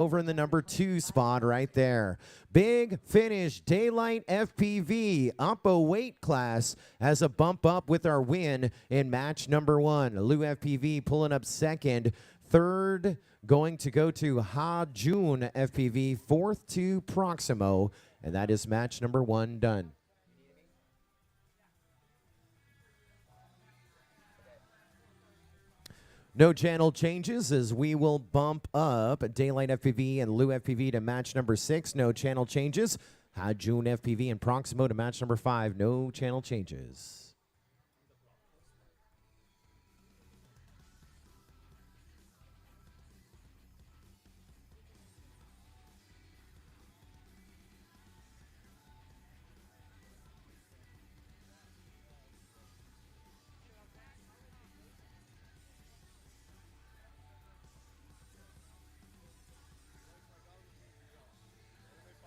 over in the number 2 spot right there. Big Finish Daylight FPV up a weight class as a bump up with our win in match number 1. Lou FPV pulling up second. Third going to go to Ha Jun FPV. Fourth to Proximo. And that is match number 1 done. No channel changes as we will bump up Daylight FPV and Lou FPV to match number 6. No channel changes. Ha Jun FPV and Proximo to match number 5. No channel changes.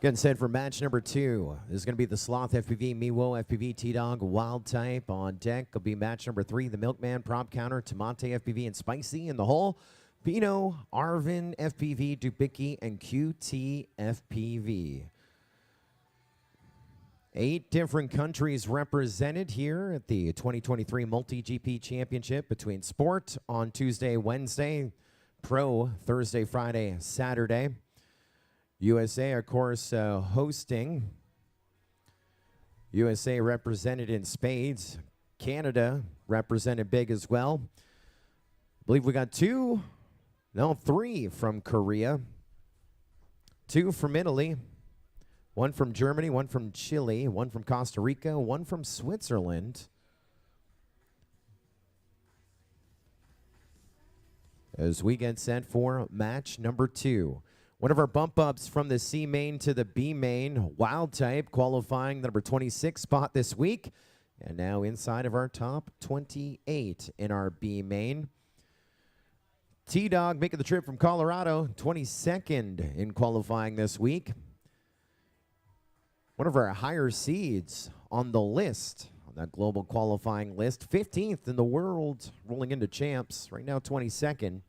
Getting set for match number 2. This is going to be the Sloth FPV, Miwo FPV, T-Dog, Wild Type on deck. Will be match number 3. The Milkman, Prop Counter, Tomate FPV, and Spicy in the hole. Pino, Arvin FPV, Dubicki, and QT FPV. 8 different countries represented here at the 2023 MultiGP Championship between Sport on Tuesday, Wednesday, Pro Thursday, Friday, Saturday. USA, of course, hosting. USA represented in spades. Canada represented big as well. I believe we got 3 from Korea. 2 from Italy. 1 from Germany, 1 from Chile, 1 from Costa Rica, 1 from Switzerland. As we get set for match number 2. One of our bump ups from the C main to the B main, Wild Type, qualifying the number 26 spot this week. And now inside of our top 28 in our B main. T-Dog making the trip from Colorado, 22nd in qualifying this week. One of our higher seeds on the list, on that global qualifying list. 15th in the world, rolling into champs. Right now, 22nd.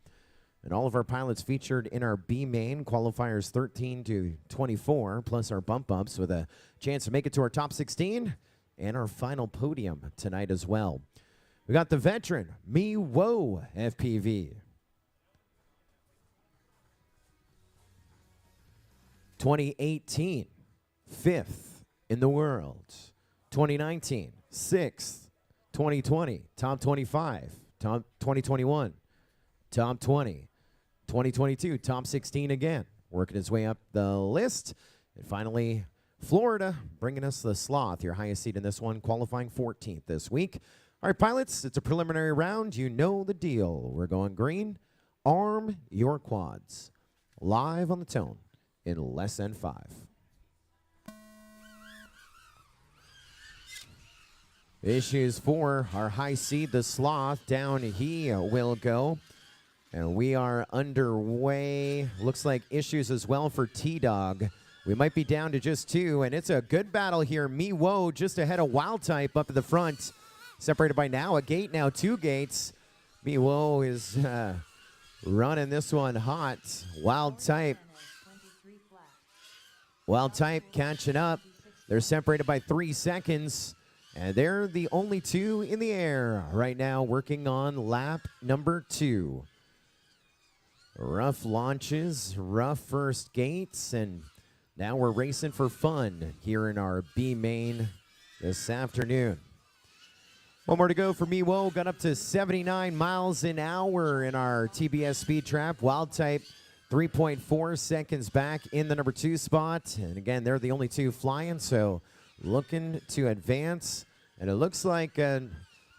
And all of our pilots featured in our B main, qualifiers 13 to 24, plus our bump ups with a chance to make it to our top 16 and our final podium tonight as well. We got the veteran, Miwo FPV. 2018, 5th in the world. 2019, 6th. 2020, top 25. Top 2021, top 20. 2022, top 16 again. Working his way up the list. And finally, Florida, bringing us the Sloth, your highest seed in this one, qualifying 14th this week. All right, pilots, it's a preliminary round. You know the deal. We're going green. Arm your quads. Live on the tone in less than 5. Issues for our high seed, the Sloth. Down he will go. And we are underway. Looks like issues as well for T-Dog. We might be down to just 2, and it's a good battle here. Miwo just ahead of Wild Type up at the front. Separated by now a gate, now 2 gates. Miwo is running this one hot. Wild Type catching up. They're separated by 3 seconds. And they're the only 2 in the air right now, working on lap number 2. Rough launches, rough first gates, and now we're racing for fun here in our B main this afternoon. One more to go for Miwo. Got up to 79 miles an hour in our TBS speed trap. Wild Type 3.4 seconds back in the number 2 spot. And again, they're the only 2 flying, so looking to advance. And it looks like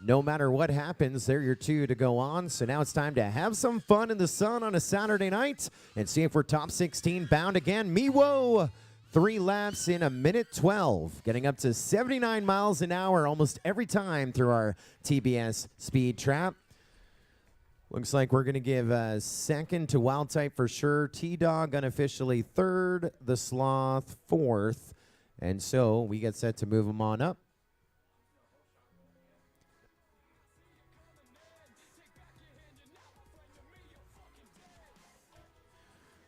no matter what happens, they're your 2 to go on. So now it's time to have some fun in the sun on a Saturday night and see if we're top 16 bound again. Miwo, 3 laps in 1:12, getting up to 79 miles an hour almost every time through our TBS speed trap. Looks like we're going to give a second to Wild Type for sure. T-Dog unofficially 3rd, the Sloth 4th. And so we get set to move them on up.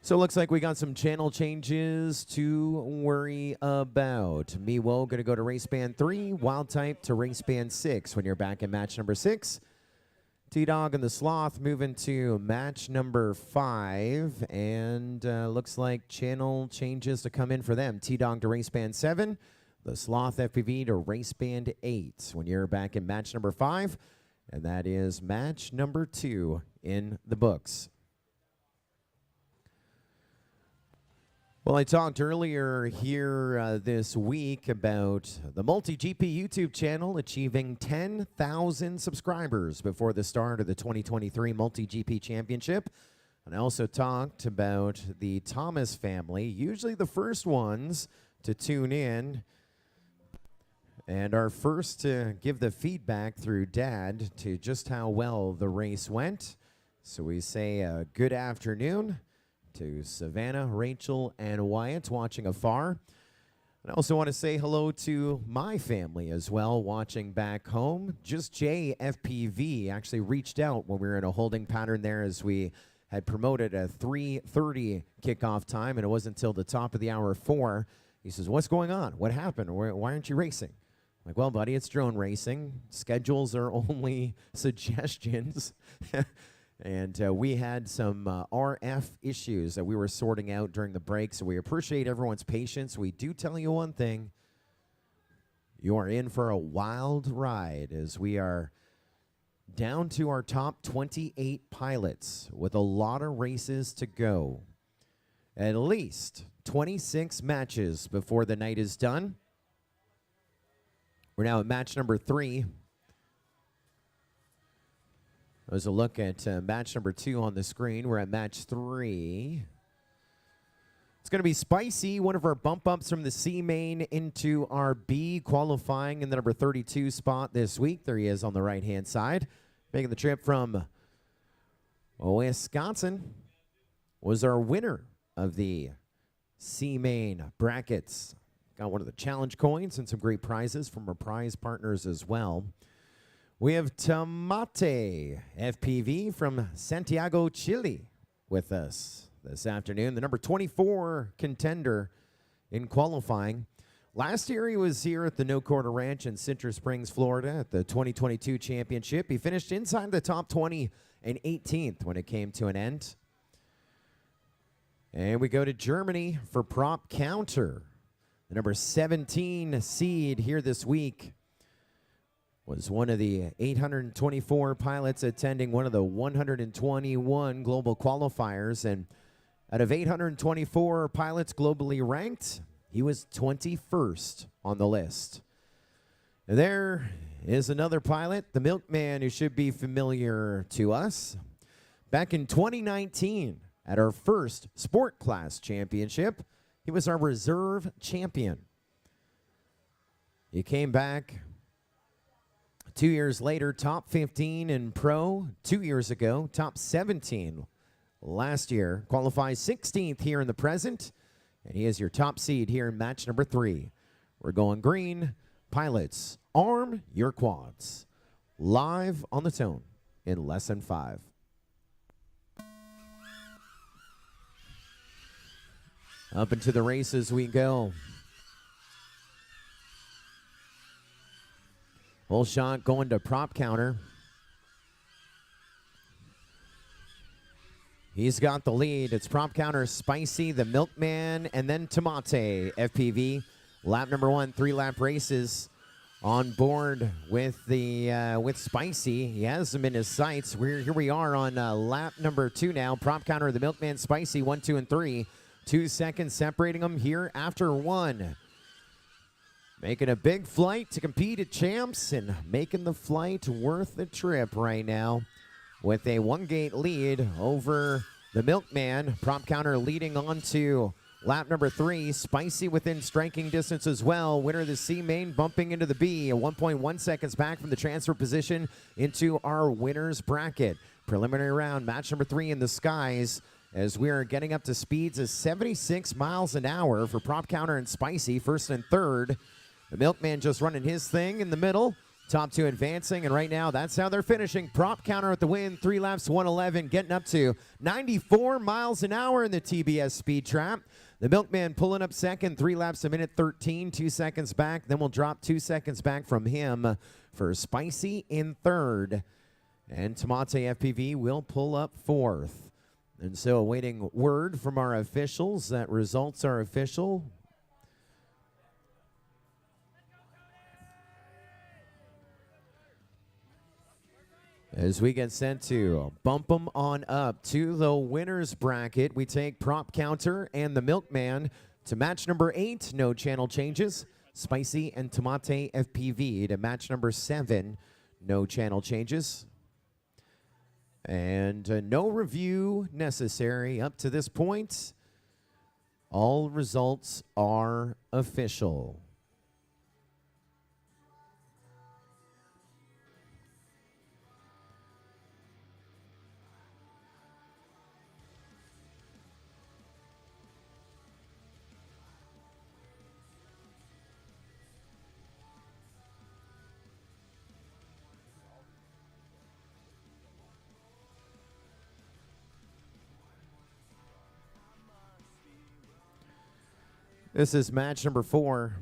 So it looks like we got some channel changes to worry about. Miwo going to go to race band 3, Wild Type to race band 6 when you're back in match number 6. T-Dog and the Sloth moving to match number 5. And looks like channel changes to come in for them. T-Dog to race band 7, the Sloth FPV to race band 8 when you're back in match number 5. And that is match number 2 in the books. Well, I talked earlier here this week about the MultiGP YouTube channel achieving 10,000 subscribers before the start of the 2023 MultiGP Championship. And I also talked about the Thomas family, usually the first ones to tune in, and are first to give the feedback through Dad to just how well the race went. So we say good afternoon to Savannah, Rachel, and Wyatt watching afar. And I also want to say hello to my family as well watching back home. Just Jay FPV actually reached out when we were in a holding pattern there as we had promoted a 3:30 kickoff time, and it wasn't until the top of the hour 4. He says, "What's going on? What happened? Why aren't you racing?" I'm like, "Well, buddy, it's drone racing. Schedules are only suggestions." And we had some RF issues that we were sorting out during the break, so we appreciate everyone's patience. We do tell you one thing. You are in for a wild ride as we are down to our top 28 pilots with a lot of races to go. At least 26 matches before the night is done. We're now at match number 3. There's a look at match number 2 on the screen. We're at match 3. It's going to be Spicy, one of our bump ups from the C main into our B, qualifying in the number 32 spot this week. There he is on the right-hand side. Making the trip from Wisconsin. Was our winner of the C main brackets. Got one of the challenge coins and some great prizes from our prize partners as well. We have Tomate FPV from Santiago, Chile with us this afternoon. The number 24 contender in qualifying. Last year he was here at the No Quarter Ranch in Citrus Springs, Florida at the 2022 championship. He finished inside the top 20 and 18th when it came to an end. And we go to Germany for Prop Counter. The number 17 seed here this week was one of the 824 pilots attending one of the 121 global qualifiers. And out of 824 pilots globally ranked, he was 21st on the list. And there is another pilot, the Milkman, who should be familiar to us. Back in 2019, at our first Sport Class Championship, he was our reserve champion. He came back 2 years later, top 15 in pro 2 years ago, top 17 last year, qualifies 16th here in the present, and he is your top seed here in match number 3. We're going green. Pilots, arm your quads. Live on the tone in less than 5. Up into the races we go. Full shot going to Prop Counter. He's got the lead. It's Prop Counter, Spicy, the Milkman, and then Tomate FPV. Lap number 1, 3-lap races on board with the with Spicy. He has them in his sights. Here we are on lap number 2 now. Prop Counter, the Milkman, Spicy, 1, 2, and 3. 2 seconds separating them here after 1. Making a big flight to compete at Champs and making the flight worth the trip right now with a 1-gate lead over the Milkman. Prop Counter leading on to lap number 3. Spicy within striking distance as well. Winner of the C main bumping into the B. 1.1 seconds back from the transfer position into our winner's bracket. Preliminary round, match number 3 in the skies, as we are getting up to speeds of 76 miles an hour for Prop Counter and Spicy, first and third. The Milkman just running his thing in the middle. Top 2 advancing, and right now that's how they're finishing. Prop counter at the win, 3 laps, 111, getting up to 94 miles an hour in the TBS Speed Trap. The Milkman pulling up second, 3 laps a minute 13, 2 seconds back. Then we'll drop 2 seconds back from him for Spicy in third. And Tomate FPV will pull up fourth. And so awaiting word from our officials that results are official. As we get sent to bump them on up to the winner's bracket, we take Prop Counter and the Milkman to match number 8, no channel changes. Spicy and Tomate FPV to match number 7, no channel changes. And no review necessary up to this point. All results are official. This is match number 4.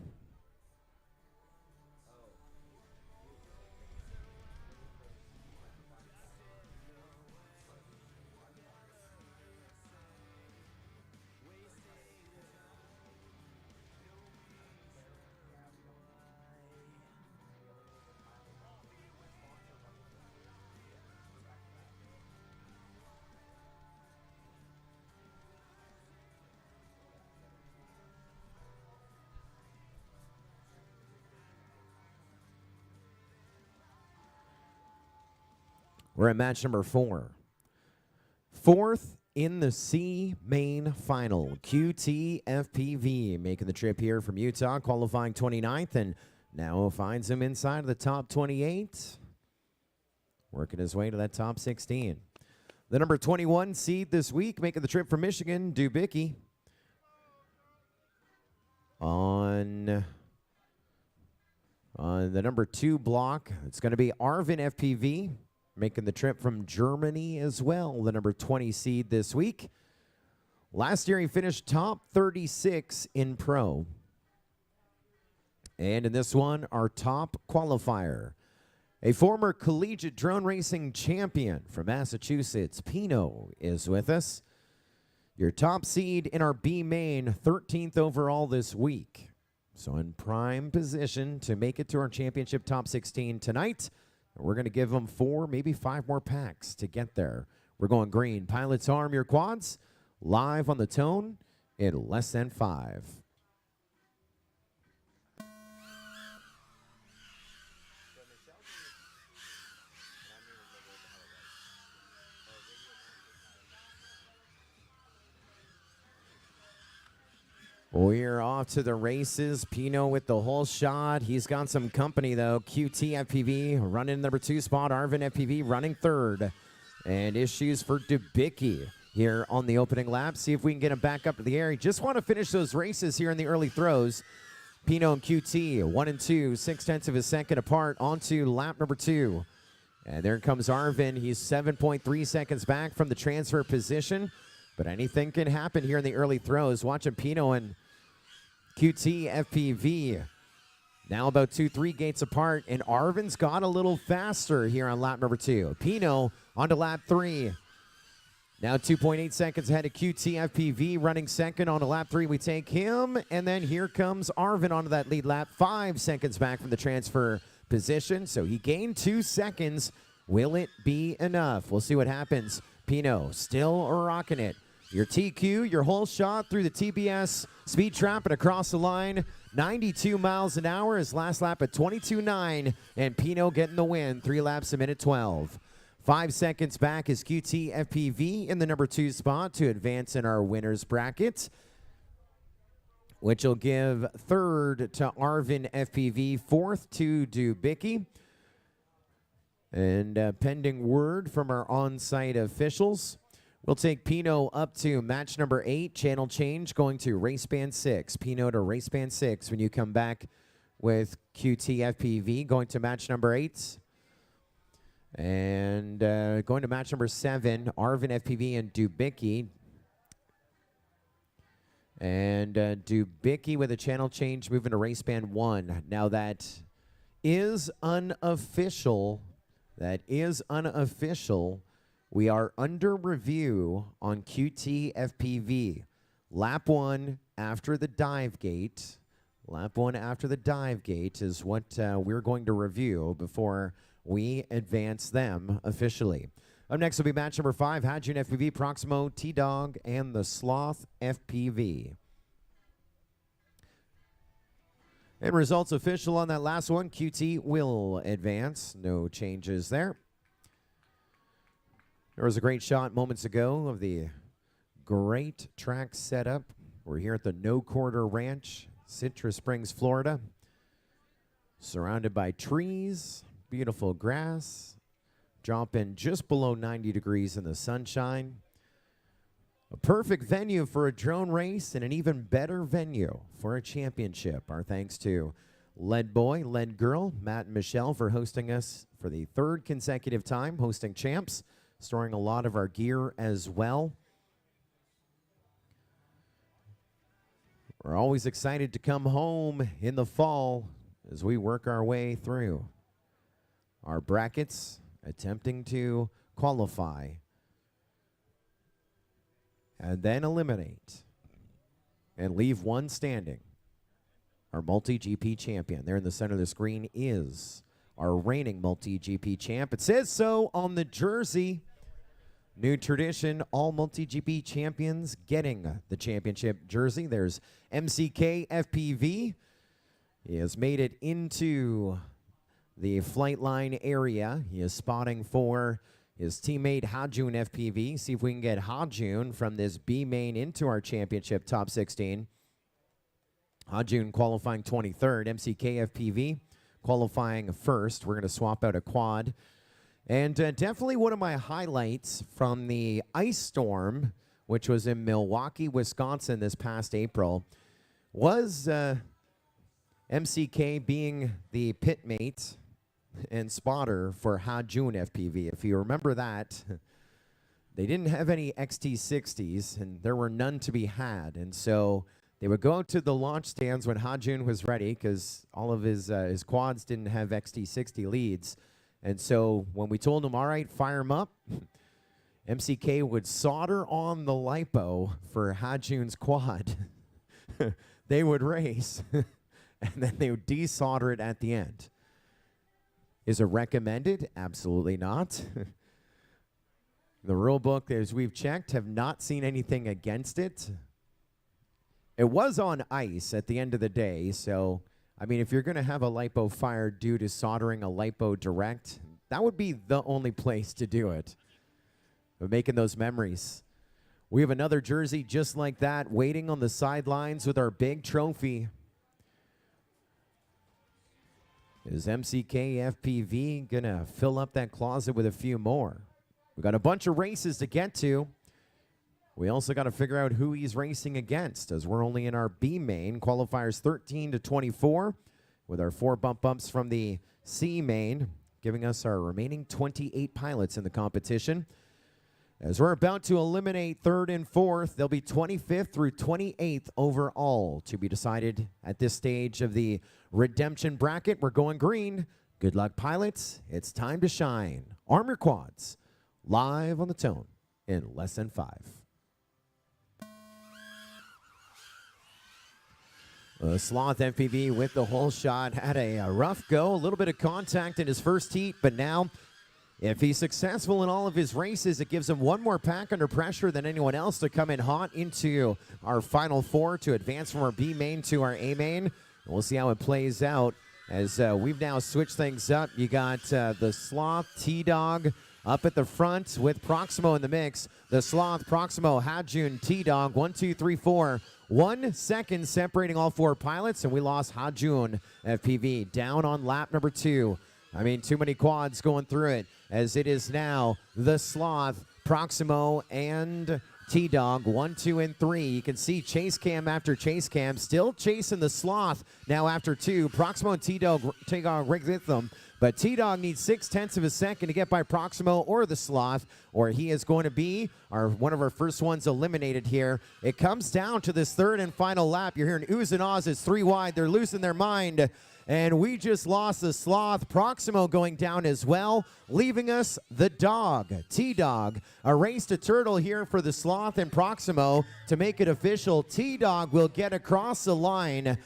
We're at match number 4. Fourth in the C main final, QTFPV making the trip here from Utah, qualifying 29th, and now finds him inside of the top 28, working his way to that top 16. The number 21 seed this week, making the trip from Michigan, Dubicki. On the number 2 block, it's going to be Arvin FPV, making the trip from Germany as well, the number 20 seed this week. Last year he finished top 36 in pro. And in this one, our top qualifier, a former collegiate drone racing champion from Massachusetts, Pino, is with us. Your top seed in our B main, 13th overall this week. So in prime position to make it to our championship top 16 tonight. We're going to give them 4, maybe 5 more packs to get there. We're going green. Pilots, arm your quads. Live on the tone in less than 5. We're off to the races. Pino with the whole shot. He's got some company, though. QT FPV running number 2 spot. Arvin FPV running 3rd. And issues for Dubicki here on the opening lap. See if we can get him back up to the air. He just want to finish those races here in the early throws. Pino and QT, 1 and 2, 6/10 of a second apart onto lap number 2. And there comes Arvin. He's 7.3 seconds back from the transfer position. But anything can happen here in the early throws. Watching Pino and QT FPV now about 2-3 gates apart, and Arvin's got a little faster here on lap number 2. Pino onto lap 3. Now 2.8 seconds ahead of QT FPV running second onto lap 3. We take him, and then here comes Arvin onto that lead lap, 5 seconds back from the transfer position. So he gained 2 seconds. Will it be enough? We'll see what happens. Pino still rocking it. Your TQ, your whole shot through the TBS Speed Trap and across the line. 92 miles an hour. His last lap at 22.9. And Pino getting the win. 3 laps a minute 12. 5 seconds back is QT FPV in the number 2 spot to advance in our winner's bracket, which will give 3rd to Arvin FPV, 4th to Dubicki. And pending word from our on-site officials, we'll take Pino up to match number 8, channel change, going to race band 6. Pino to race band 6 when you come back with QT FPV going to match number 8. And going to match number 7, Arvin FPV and Dubicki. And Dubicki with a channel change moving to race band 1. Now that is unofficial. That is unofficial. We are under review on QT FPV. Lap 1 after the dive gate. Lap 1 after the dive gate is what we're going to review before we advance them officially. Up next will be match number 5, Hadjun FPV, Proximo, T-Dog, and the Sloth FPV. And results official on that last one. QT will advance. No changes there. There was a great shot moments ago of the great track setup. We're here at the No Quarter Ranch, Citrus Springs, Florida. Surrounded by trees, beautiful grass, dropping just below 90 degrees in the sunshine. A perfect venue for a drone race and an even better venue for a championship. Our thanks to Lead Boy, Lead Girl, Matt and Michelle for hosting us for the 3rd consecutive time, hosting champs, storing a lot of our gear as well. We're always excited to come home in the fall as we work our way through our brackets, attempting to qualify and then eliminate and leave one standing. Our MultiGP champion there in the center of the screen is our reigning MultiGP champ. It says so on the jersey. New tradition, all MultiGP champions getting the championship jersey. There's MCK FPV. He has made it into the flight line area. He is spotting for his teammate Hadjun FPV. See if we can get Hadjun from this B main into our championship top 16. Hadjun qualifying 23rd. MCK FPV qualifying 1st. We're going to swap out a quad. And definitely one of my highlights from the ice storm, which was in Milwaukee, Wisconsin this past April, was MCK being the pitmate and spotter for Hadjun FPV. If you remember that, they didn't have any XT60s, and there were none to be had. And so they would go out to the launch stands when Hadjun was ready, because all of his quads didn't have XT60 leads. And so when we told him, all right, fire him up, MCK would solder on the lipo for Hadjun's quad. They would race, and then they would desolder it at the end. Is it recommended? Absolutely not. The rule book, as we've checked, have not seen anything against it. It was on ice at the end of the day, so, I mean, if you're going to have a lipo fired due to soldering a lipo direct, that would be the only place to do it. But making those memories. We have another jersey just like that, waiting on the sidelines with our big trophy. Is MCK FPV going to fill up that closet with a few more? We've got a bunch of races to get to. We also got to figure out who he's racing against, as we're only in our B main, qualifiers 13 to 24, with our 4 bumps from the C main, giving us our remaining 28 pilots in the competition. As we're about to eliminate 3rd and 4th, they'll be 25th through 28th overall to be decided at this stage of the redemption bracket. We're going green. Good luck, pilots. It's time to shine. Arm your quads. Live on the tone in less than 5. The Sloth FPV with the whole shot had a rough go, a little bit of contact in his first heat, but now if he's successful in all of his races, it gives him one more pack under pressure than anyone else to come in hot into our final 4 to advance from our B main to our A main. And we'll see how it plays out as we've now switched things up. You got the Sloth T-Dog up at the front with Proximo in the mix. The Sloth, Proximo, Hadjun, T-Dog, 1, 2, 3, 4. 1 second separating all 4 pilots, and we lost Hadjun FPV down on lap number 2. I mean, too many quads going through it, as it is now the Sloth, Proximo, and T-Dog, 1, 2, and 3. You can see chase cam after chase cam, still chasing the Sloth now after 2. Proximo and T-Dog right with them. But T-Dog needs 0.6 of a second to get by Proximo or the Sloth, or he is going to be one of our first ones eliminated here. It comes down to this third and final lap. You're hearing oohs and ahs. It's 3 wide. They're losing their mind. And we just lost the Sloth. Proximo going down as well, leaving us the Dog, T-Dog. A race to turtle here for the Sloth and Proximo to make it official. T-Dog will get across the line.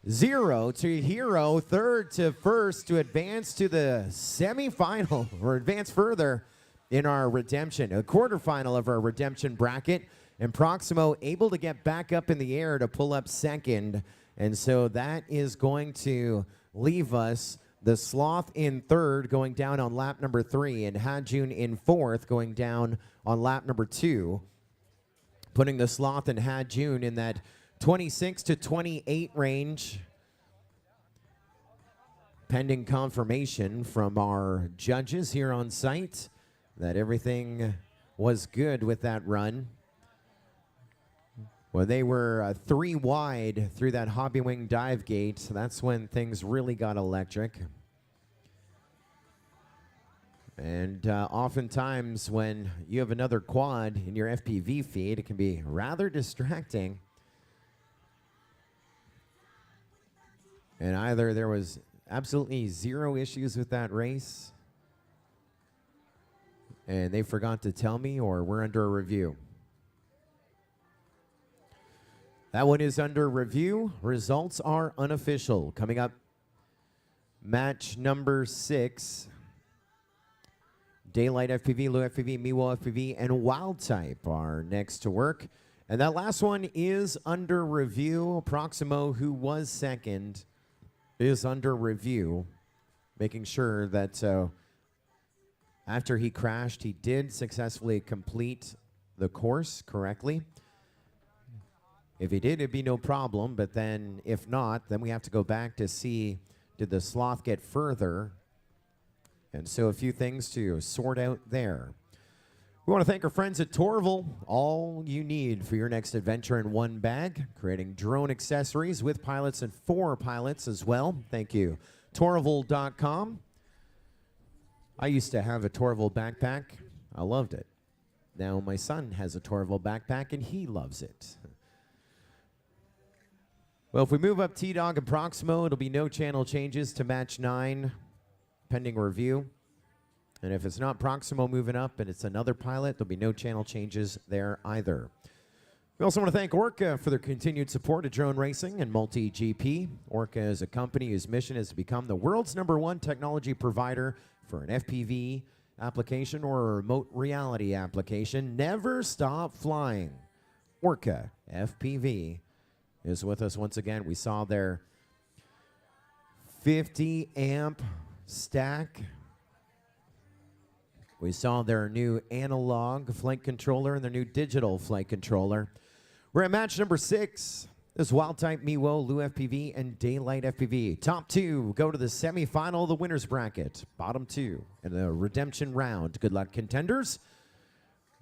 0 to hero, third to first to advance to the semifinal or advance further in our redemption, a quarterfinal of our redemption bracket. And Proximo able to get back up in the air to pull up second. And so that is going to leave us the Sloth in third going down on lap number 3 and Hajun in fourth going down on lap number 2, putting the Sloth and Hajun in that 26 to 28 range, pending confirmation from our judges here on site that everything was good with that run. Well, they were 3 wide through that Hobby Wing dive gate. That's when things really got electric. And oftentimes when you have another quad in your FPV feed, it can be rather distracting. And either there was absolutely 0 issues with that race, and they forgot to tell me, or we're under a review. That one is under review. Results are unofficial. Coming up, match number 6. Daylight FPV, Lou FPV, Miwo FPV, and Wild Type are next to work. And that last one is under review. Proximo, who was second, is under review, making sure that after he crashed, he did successfully complete the course correctly. If he did, it'd be no problem, but then if not, then we have to go back to see, did the Sloth get further? And so a few things to sort out there. We want to thank our friends at Torval. All you need for your next adventure in one bag, creating drone accessories with pilots and for pilots as well. Thank you. Torval.com. I used to have a Torval backpack. I loved it. Now my son has a Torval backpack and he loves it. Well, if we move up T-Dog and Proximo, it'll be no channel changes to match 9, pending review. And if it's not Proximo moving up and it's another pilot, there'll be no channel changes there either. We also want to thank Orca for their continued support of drone racing and MultiGP. Orca is a company whose mission is to become the world's #1 technology provider for an FPV application or a remote reality application. Never stop flying. Orca FPV is with us once again. We saw their 50 amp stack. We saw their new analog flight controller and their new digital flight controller. We're at match number 6. This is Wild Type, Miwo, Lou FPV, and Daylight FPV. Top 2 go to the semifinal of the winner's bracket. Bottom 2 in the redemption round. Good luck, contenders.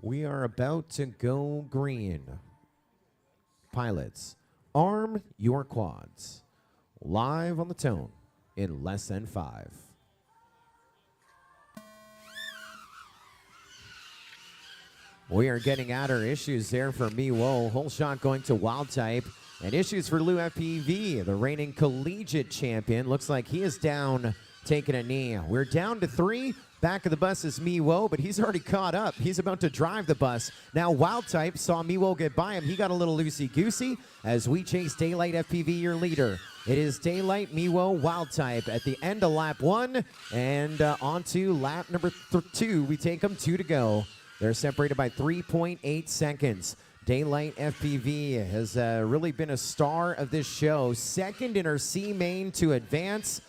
We are about to go green. Pilots, arm your quads. Live on the tone in less than 5. We are getting outer issues there for Miwo. Whole shot going to Wild Type. And issues for Lou FPV, the reigning collegiate champion. Looks like he is down, taking a knee. We're down to 3. Back of the bus is Miwo, but he's already caught up. He's about to drive the bus. Now Wild Type saw Miwo get by him. He got a little loosey-goosey as we chase Daylight FPV, your leader. It is Daylight, Miwo, Wild Type at the end of lap 1. And on to lap number 2. We take them 2 to go. They're separated by 3.8 seconds. Daylight FPV has really been a star of this show. Second in our C main to advance.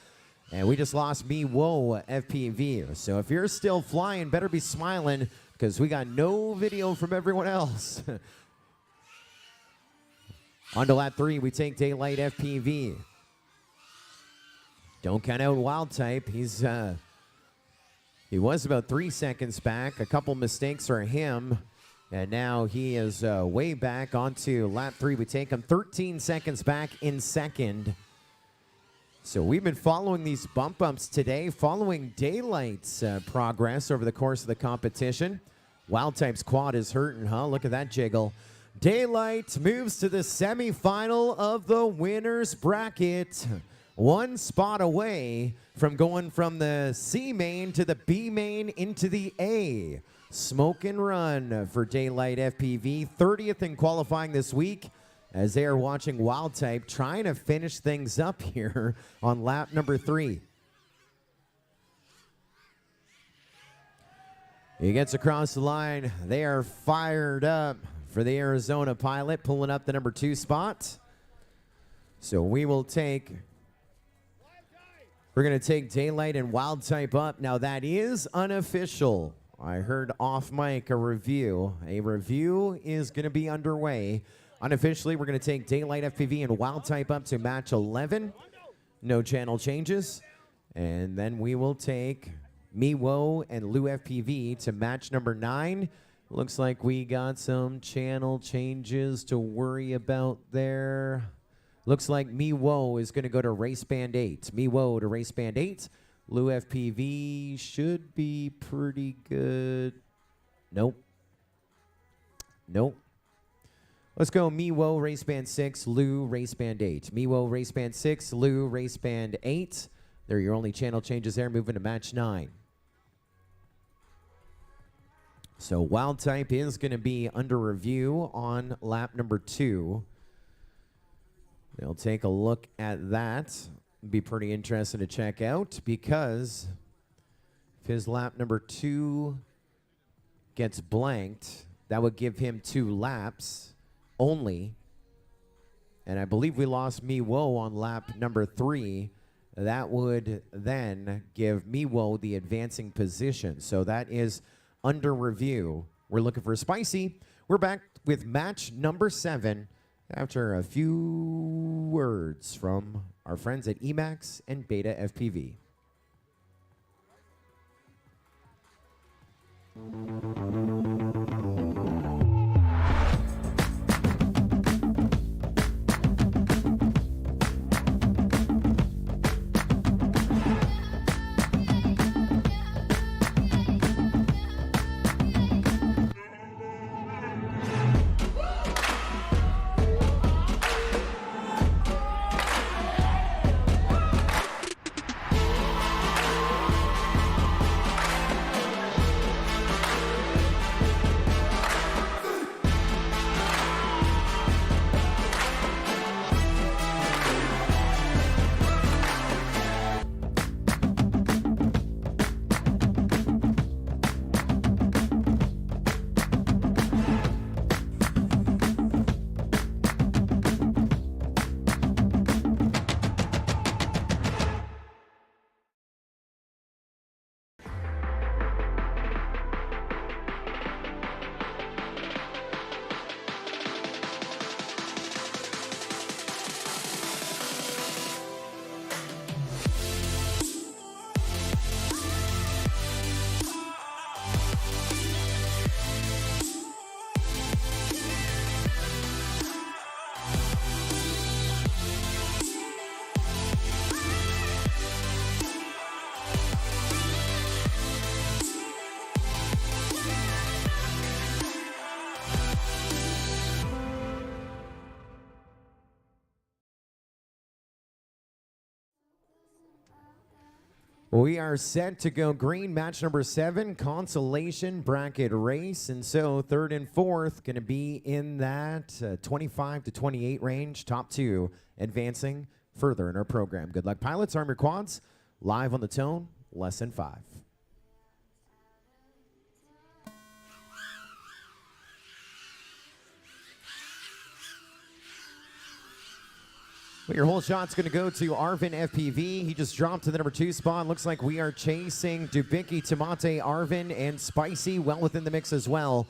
And we just lost Miwo FPV. So if you're still flying, better be smiling because we got no video from everyone else. On to lap 3, we take Daylight FPV. Don't count out Wild Type. He was about 3 seconds back. A couple mistakes for him. And now he is way back onto lap 3. We take him 13 seconds back in second. So we've been following these bump ups today, following Daylight's progress over the course of the competition. Wild Type's quad is hurting, huh? Look at that jiggle. Daylight moves to the semifinal of the winner's bracket. One spot away from going from the C main to the B main into the A. Smoke and run for Daylight FPV, 30th in qualifying this week, as they are watching Wild Type trying to finish things up here on lap number 3. He gets across the line. They are fired up for the Arizona pilot, pulling up the number 2 spot. So we're going to take Daylight and Wild Type up. Now that is unofficial. I heard off mic a review. A review is going to be underway. Unofficially, we're going to take Daylight FPV and Wild Type up to match 11. No channel changes. And then we will take Miwo and Lou FPV to match number 9. Looks like we got some channel changes to worry about there. Looks like Miwo is going to go to race band 8. Miwo to race band 8. Lou FPV should be pretty good. Nope. Nope. Let's go Miwo race band 6, Lou race band 8. Miwo race band 6, Lou race band 8. They're your only channel changes there, moving to match 9. So Wild Type is going to be under review on lap number 2. We'll take a look at that. Be pretty interesting to check out, because if his lap number 2 gets blanked, that would give him 2 laps only. And I believe we lost Miwo on lap number 3. That would then give Miwo the advancing position. So that is under review. We're looking for Spicy. We're back with match number 7 after a few words from our friends at Emax and Beta FPV. We are set to go green, match number 7, consolation bracket race. And so 3rd and 4th going to be in that 25 to 28 range. Top 2 advancing further in our program. Good luck, pilots. Arm your quads. Live on the tone, lesson 5. Well, your whole shot's going to go to Arvin FPV. He just dropped to the number 2 spot. Looks like we are chasing Dubicki, Tamate, Arvin, and Spicy well within the mix as well.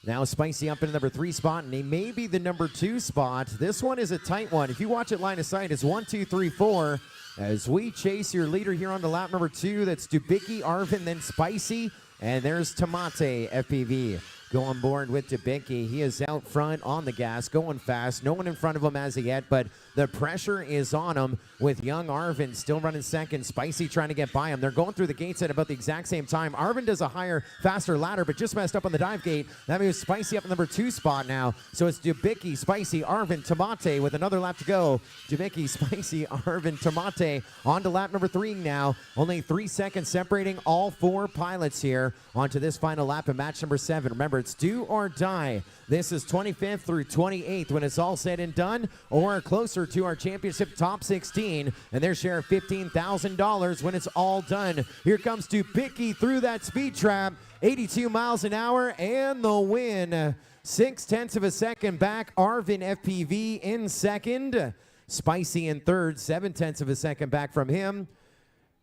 Now Spicy up in the number 3 spot, and he may be the number 2 spot. This one is a tight one. If you watch it line of sight, it's 1, 2, 3, 4. As we chase your leader here on the lap number 2, that's Dubicki, Arvin, then Spicy, and there's Tamate FPV. go on board with Dubicki. He is out front on the gas, going fast. No one in front of him as of yet, but the pressure is on him with young Arvin still running second. Spicy trying to get by him. They're going through the gates at about the exact same time. Arvin does a higher, faster ladder, but just messed up on the dive gate. That moves Spicy up in number 2 spot now. So it's Dubicki, Spicy, Arvin, Tomate with another lap to go. Dubicki, Spicy, Arvin, Tomate on to lap number 3 now. Only 3 seconds separating all 4 pilots here onto this final lap in match number 7. Remember, it's do or die. This is 25th through 28th when it's all said and done, or closer to our championship top 16 and their share of $15,000 when it's all done. Here comes Dubicki through that speed trap, 82 miles an hour, and the win. 0.6 of a second back. Arvin FPV in second. Spicy in third, 0.7 of a second back from him.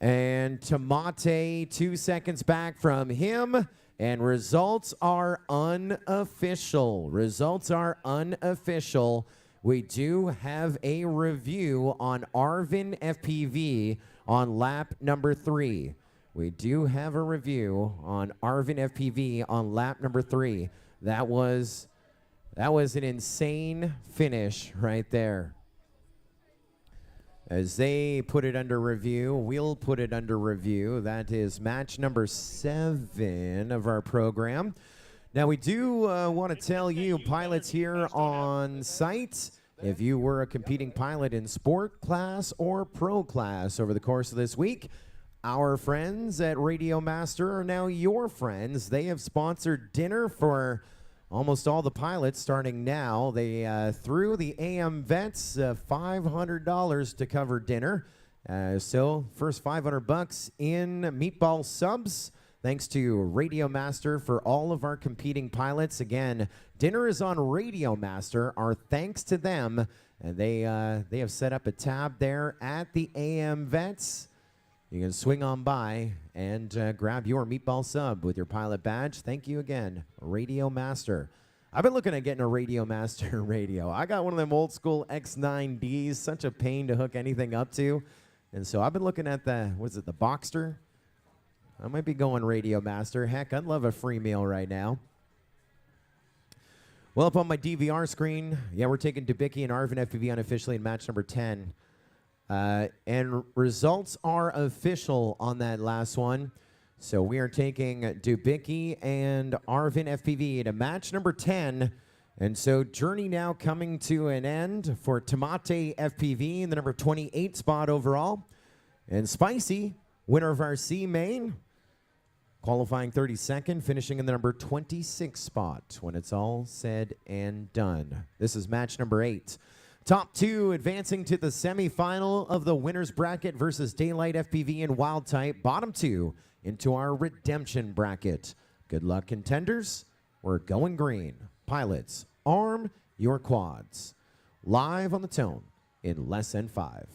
And Tomate 2 seconds back from him. And results are unofficial. Results are unofficial. We do have a review on Arvin FPV on lap number 3. We do have a review on Arvin FPV on lap number 3. That was an insane finish right there. As they put it under review, we'll put it under review. That is match number 7 of our program. Now, we do want to tell you, pilots here on site, if you were a competing pilot in sport class or pro class over the course of this week, our friends at Radio Master are now your friends. They have sponsored dinner for almost all the pilots starting now. They threw the AM vets $500 to cover dinner. So first $500 in meatball subs. Thanks to Radio Master for all of our competing pilots. Again, dinner is on Radio Master. Our thanks to them. And they have set up a tab there at the AM vets. You can swing on by and grab your meatball sub with your pilot badge. Thank you again, Radio Master. I've been looking at getting a Radio Master radio. I got one of them old school X9Ds, such a pain to hook anything up to. And so I've been looking at the, what is it, the Boxster? I might be going Radio Master. Heck, I'd love a free meal right now. Well, up on my DVR screen, yeah, we're taking Dubicki and Arvin FPV unofficially in match number 10. And results are official on that last one. So we are taking Dubicki and Arvin FPV to match number 10. And so journey now coming to an end for Tomate FPV in the number 28 spot overall. And Spicy, winner of our C main, qualifying 32nd, finishing in the number 26 spot when it's all said and done. This is match number 8. Top 2 advancing to the semifinal of the winner's bracket versus Daylight FPV and Wild Type. Bottom 2 into our redemption bracket. Good luck, contenders. We're going green. Pilots, arm your quads. Live on the tone in less than 5.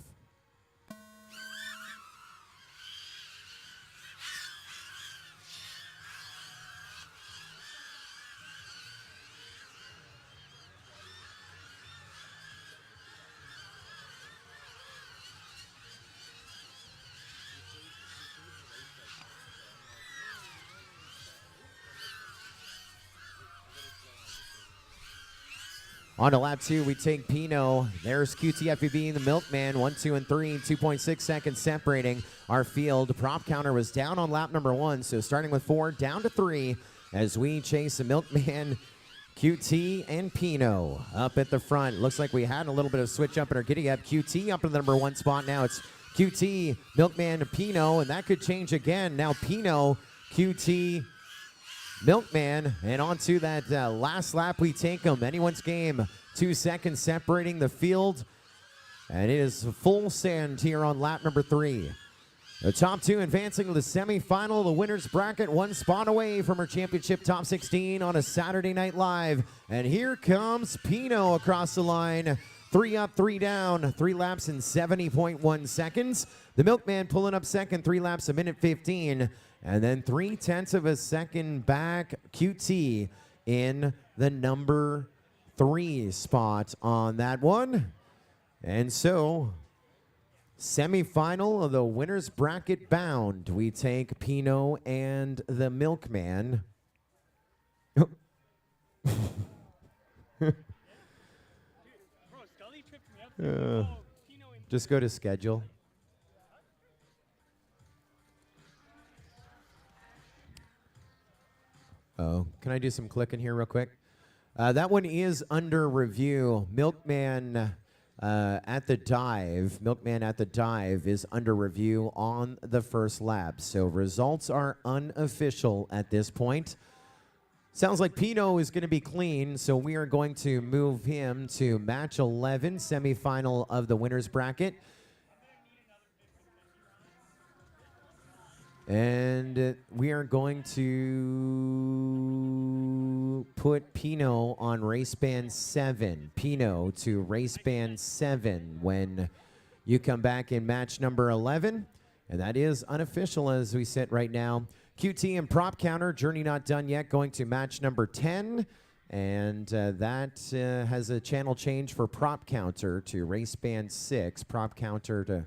On to lap 2, we take Pino. There's QTFPB, the Milkman, 1, 2, and 3, 2.6 seconds separating our field. Prop counter was down on lap number 1, so starting with 4, down to 3, as we chase the Milkman, QT, and Pino up at the front. Looks like we had a little bit of switch up in our giddy up. QT up in the number 1 spot. Now it's QT, Milkman, Pino, and that could change again. Now Pino, QT, Milkman, and on to that last lap we take them. Anyone's game, 2 seconds separating the field, and it is full send here on lap number 3. The top 2 advancing to the semifinal, the winner's bracket, 1 spot away from our championship top 16 on a Saturday Night Live. And here comes Pino across the line. 3 up, 3 down, 3 laps in 70.1 seconds. The Milkman pulling up second, 3 laps, a minute 15. And then 0.3 of a second back, QT in the number 3 spot on that one. And so, semifinal of the winner's bracket bound. We take Pino and the Milkman. Just go to schedule. Oh, can I do some clicking here real quick? That one is under review. Milkman at the dive. Milkman at the dive is under review on the first lap. So results are unofficial at this point. Sounds like Pino is going to be clean, so we are going to move him to match 11, semifinal of the winner's bracket. And we are going to put Pino on race band 7. Pino to race band 7 when you come back in match number 11. And that is unofficial as we sit right now. QT and prop counter, journey not done yet, going to match number 10. And that has a channel change for prop counter to race band 6. Prop counter to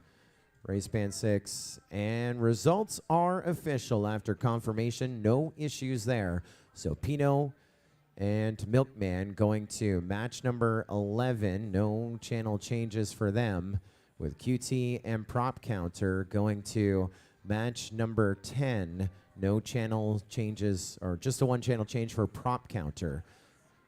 race band 6. And results are official after confirmation. No issues there. So Pino and Milkman going to match number 11. No channel changes for them. With QT and prop counter going to match number 10. No channel changes, or just a one channel change for prop counter.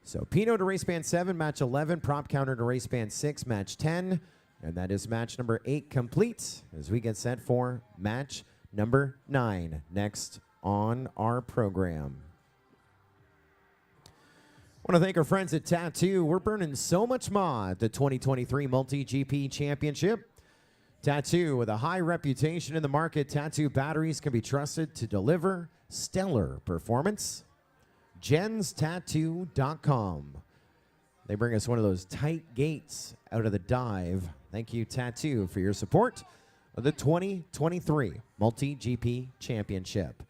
So Pino to race band 7, match 11. Prop counter to race band 6, match 10. And that is match number 8 complete as we get set for match number 9 next on our program. I want to thank our friends at Tattoo. We're burning so much mod at the 2023 MultiGP Championship. Tattoo, with a high reputation in the market, Tattoo batteries can be trusted to deliver stellar performance. JensTattoo.com. They bring us one of those tight gates out of the dive. Thank you, Tattoo, for your support of the 2023 MultiGP Championship.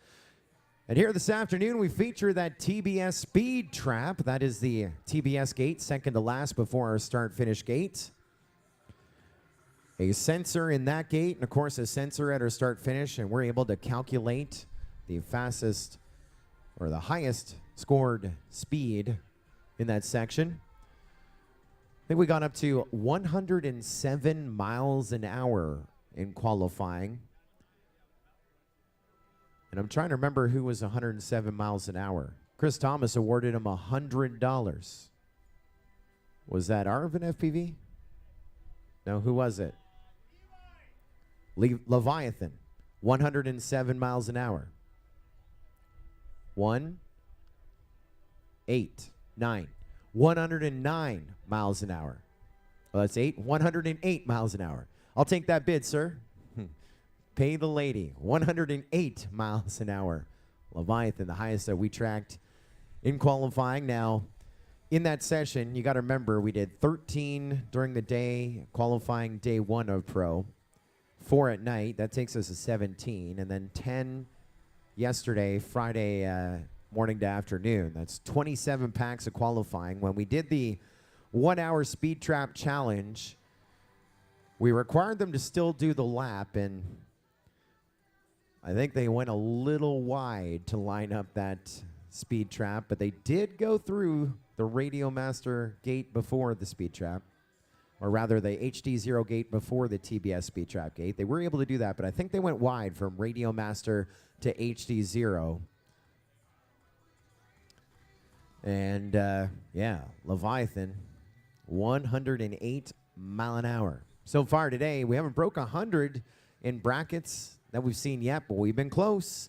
And here this afternoon, we feature that TBS speed trap. That is the TBS gate, second to last before our start-finish gate. A sensor in that gate, and of course a sensor at our start-finish, and we're able to calculate the fastest or the highest scored speed in that section. I think we got up to 107 miles an hour in qualifying. And I'm trying to remember who was 107 miles an hour. Chris Thomas awarded him $100. Was that Arvin FPV? No, who was it? Leviathan, 107 miles an hour. 109 miles an hour. Well, that's 108 miles an hour. I'll take that bid, sir. Pay the lady. 108 miles an hour. Leviathan, the highest that we tracked in qualifying. Now, in that session, you got to remember we did 13 during the day, qualifying day 1 of Pro, 4 at night. That takes us to 17, and then 10 yesterday, Friday morning to afternoon. That's 27 packs of qualifying. When we did the 1 hour speed trap challenge, we required them to still do the lap, and I think they went a little wide to line up that speed trap, but they did go through the Radio Master gate before the speed trap, or rather the HD0 gate before the TBS speed trap gate. They were able to do that, but I think they went wide from Radio Master to HD0. And yeah, Leviathan, 108 mile an hour. So far today, we haven't broke 100 in brackets that we've seen yet, but we've been close.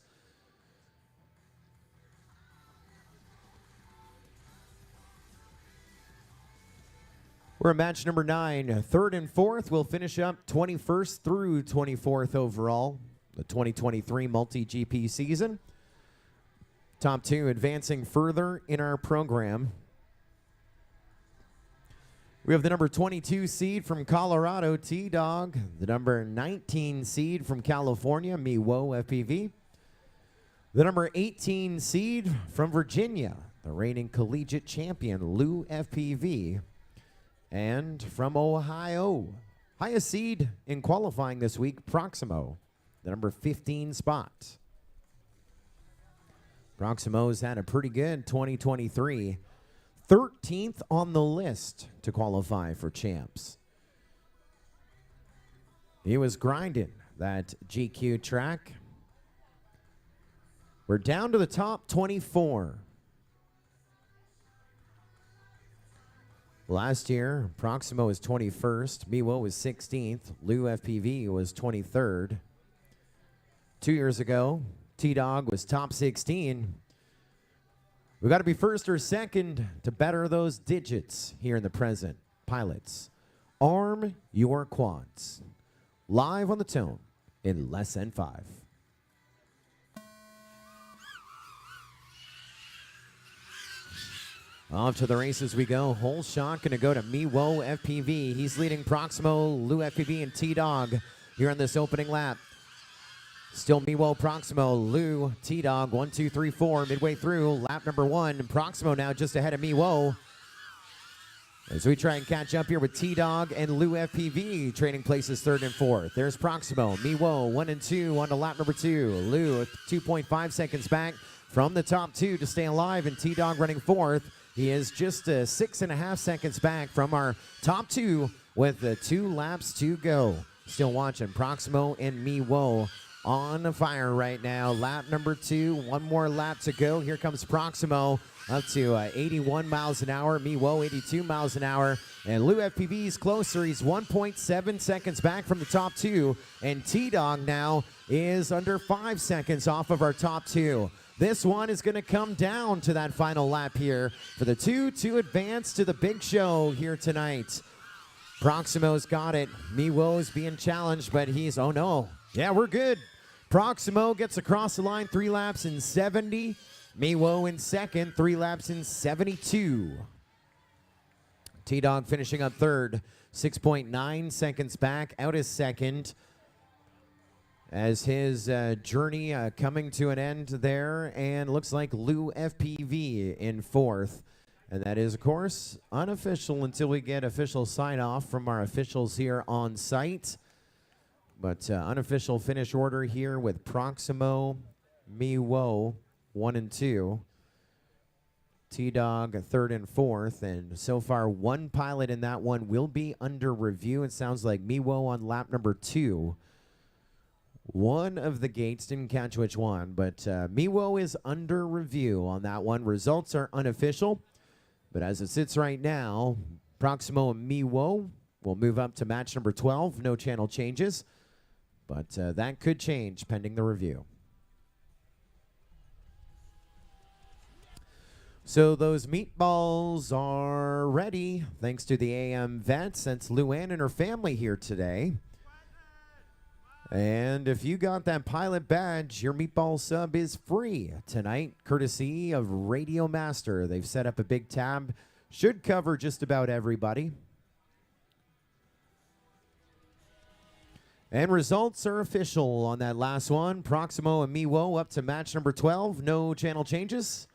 We're at match number 9. Third and fourth will finish up 21st through 24th overall, the 2023 MultiGP season. Top 2 advancing further in our program. We have the number 22 seed from Colorado, T-Dog. The number 19 seed from California, Miwo FPV. The number 18 seed from Virginia, the reigning collegiate champion, Lou FPV. And from Ohio, highest seed in qualifying this week, Proximo, the number 15 spot. Proximo's had a pretty good 2023. 13th on the list to qualify for champs. He was grinding that GQ track. We're down to the top 24. Last year, Proximo was 21st, Miwo was 16th, Lou FPV was 23rd. 2 years ago, T-Dog was top 16. We got to be first or second to better those digits here in the present. Pilots, arm your quads. Live on the tone in less than 5. Off to the races we go. Whole shot going to go to Miwo FPV. He's leading Proximo, Lou FPV, and T-Dog here on this opening lap. Still Miwo, Proximo, Lou, T-Dog, 1, 2, 3, 4, midway through lap number 1. Proximo now just ahead of Miwo. As we try and catch up here with T-Dog and Lou FPV trading places 3rd and 4th. There's Proximo, Miwo, 1 and 2 on to lap number 2. Lou 2.5 seconds back from the top 2 to stay alive, and T-Dog running 4th. He is just 6.5 seconds back from our top 2 with 2 laps to go. Still watching Proximo and Miwo on fire right now. Lap number 2, 1 more lap to go. Here comes Proximo up to 81 miles an hour. Miwo 82 miles an hour. And Lou FPV is closer. He's 1.7 seconds back from the top 2. And T-Dog now is under 5 seconds off of our top 2. This one is going to come down to that final lap here for the 2 to advance to the big show here tonight. Proximo's got it. Miwo's being challenged, but he's, oh no. Yeah, we're good. Proximo gets across the line 3 laps in 70. Miwo in second, 3 laps in 72. T-Dog finishing up 3rd, 6.9 seconds back, out is 2nd. As his journey coming to an end there, and looks like Lou FPV in 4th. And that is, of course, unofficial until we get official sign-off from our officials here on site. But unofficial finish order here with Proximo, Miwo, 1 and 2. T-Dog 3rd and 4th. And so far, 1 pilot in that one will be under review. It sounds like Miwo on lap number 2. One of the gates, didn't catch which one, but Miwo is under review on that one. Results are unofficial, but as it sits right now, Proximo and Miwo will move up to match number 12. No channel changes, but that could change pending the review. So those meatballs are ready, thanks to the AM vets. That's Luann and her family here today. And if you got that pilot badge, your meatball sub is free tonight, courtesy of Radio Master. They've set up a big tab. Should cover just about everybody. And results are official on that last one. Proximo and Miwo up to match number 12. No channel changes.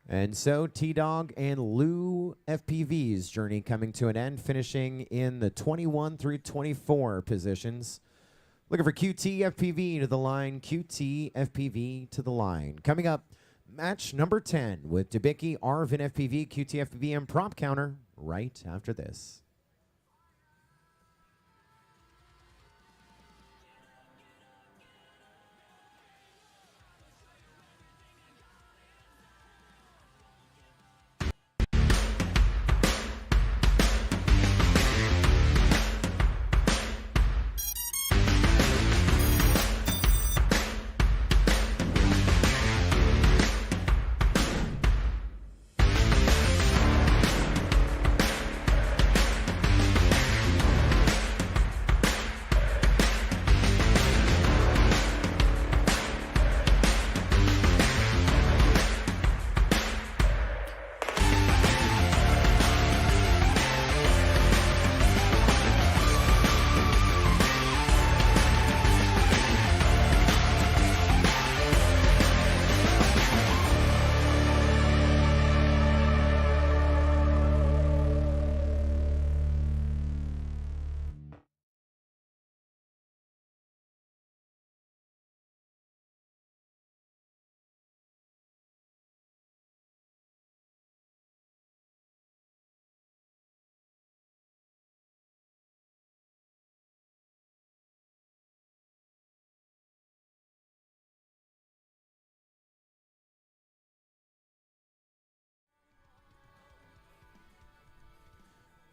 And so T-Dog and Lou FPV's journey coming to an end, finishing in the 21 through 24 positions. Looking for QT FPV to the line, QT FPV to the line. Coming up, match number 10 with Debicki, Arvin FPV, QT FPV, and Prop Counter right after this.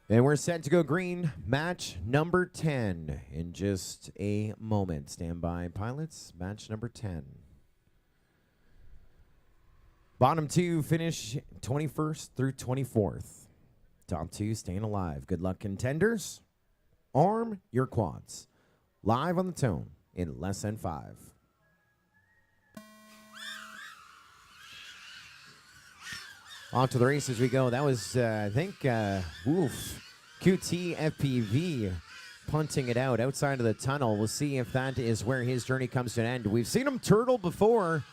And we're set to go green. Match number 10 in just a moment. Stand by, pilots. Match number 10. Bottom two finish 21st through 24th. Top two staying alive. Good luck, contenders. Arm your quads. Live on the tone in less than 5. Off to the races we go. That was, I think, QT FPV punting it out outside of the tunnel. We'll see if that is where his journey comes to an end. We've seen him turtle before.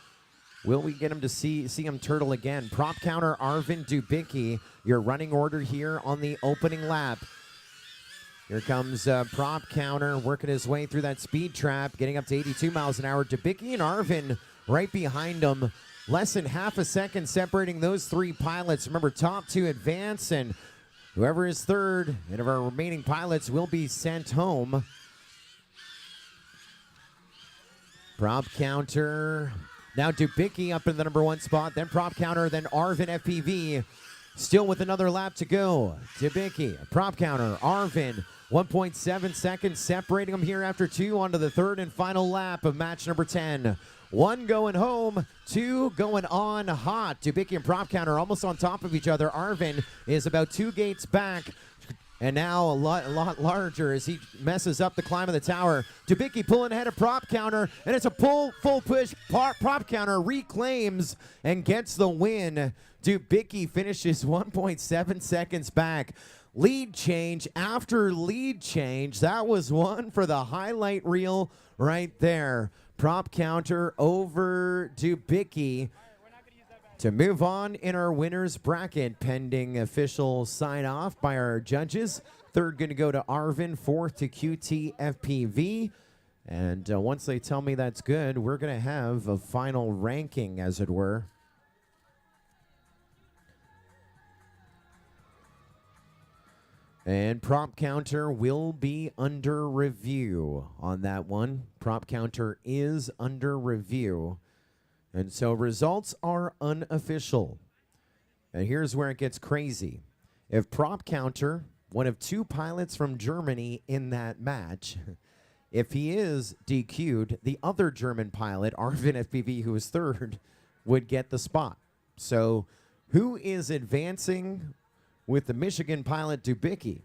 Will we get him to see him turtle again? Prop counter Arvin Dubicki, your running order here on the opening lap. Here comes prop counter working his way through that speed trap, getting up to 82 miles an hour. Dubicki and Arvin right behind him. Less than half a second separating those three pilots. Remember, top two advance, and whoever is third and of our remaining pilots will be sent home. Prop counter. Now Dubicki up in the number 1 spot. Then prop counter. Then Arvin FPV. Still with another lap to go. Dubicki, prop counter, Arvin. 1.7 seconds separating them here after 2 onto the third and final lap of match number 10. 1 going home, 2 going on hot. Dubicki and prop counter almost on top of each other. Arvin is about 2 gates back. And now a lot larger as he messes up the climb of the tower. Dubicki pulling ahead of prop counter, and it's a full push. Prop counter reclaims and gets the win. Dubicki finishes 1.7 seconds back. Lead change after lead change. That was one for the highlight reel right there. Prop counter over Dubicki to move on in our winners bracket, pending official sign off by our judges. Third going to go to Arvin, fourth to QT FPV. And once they tell me that's good, we're going to have a final ranking, as it were. And prop counter will be under review on that one. Prop counter is under review. And so results are unofficial. And here's where it gets crazy. If prop counter, one of 2 pilots from Germany in that match, if he is DQ'd, the other German pilot, Arvin FPV, who is third, would get the spot. So who is advancing with the Michigan pilot Dubicki?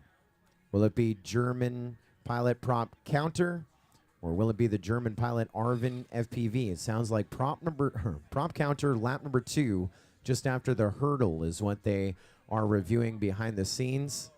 Will it be German pilot prop counter, or will it be the German pilot Arvin FPV? It sounds like prop counter lap number 2, just after the hurdle, is what they are reviewing behind the scenes.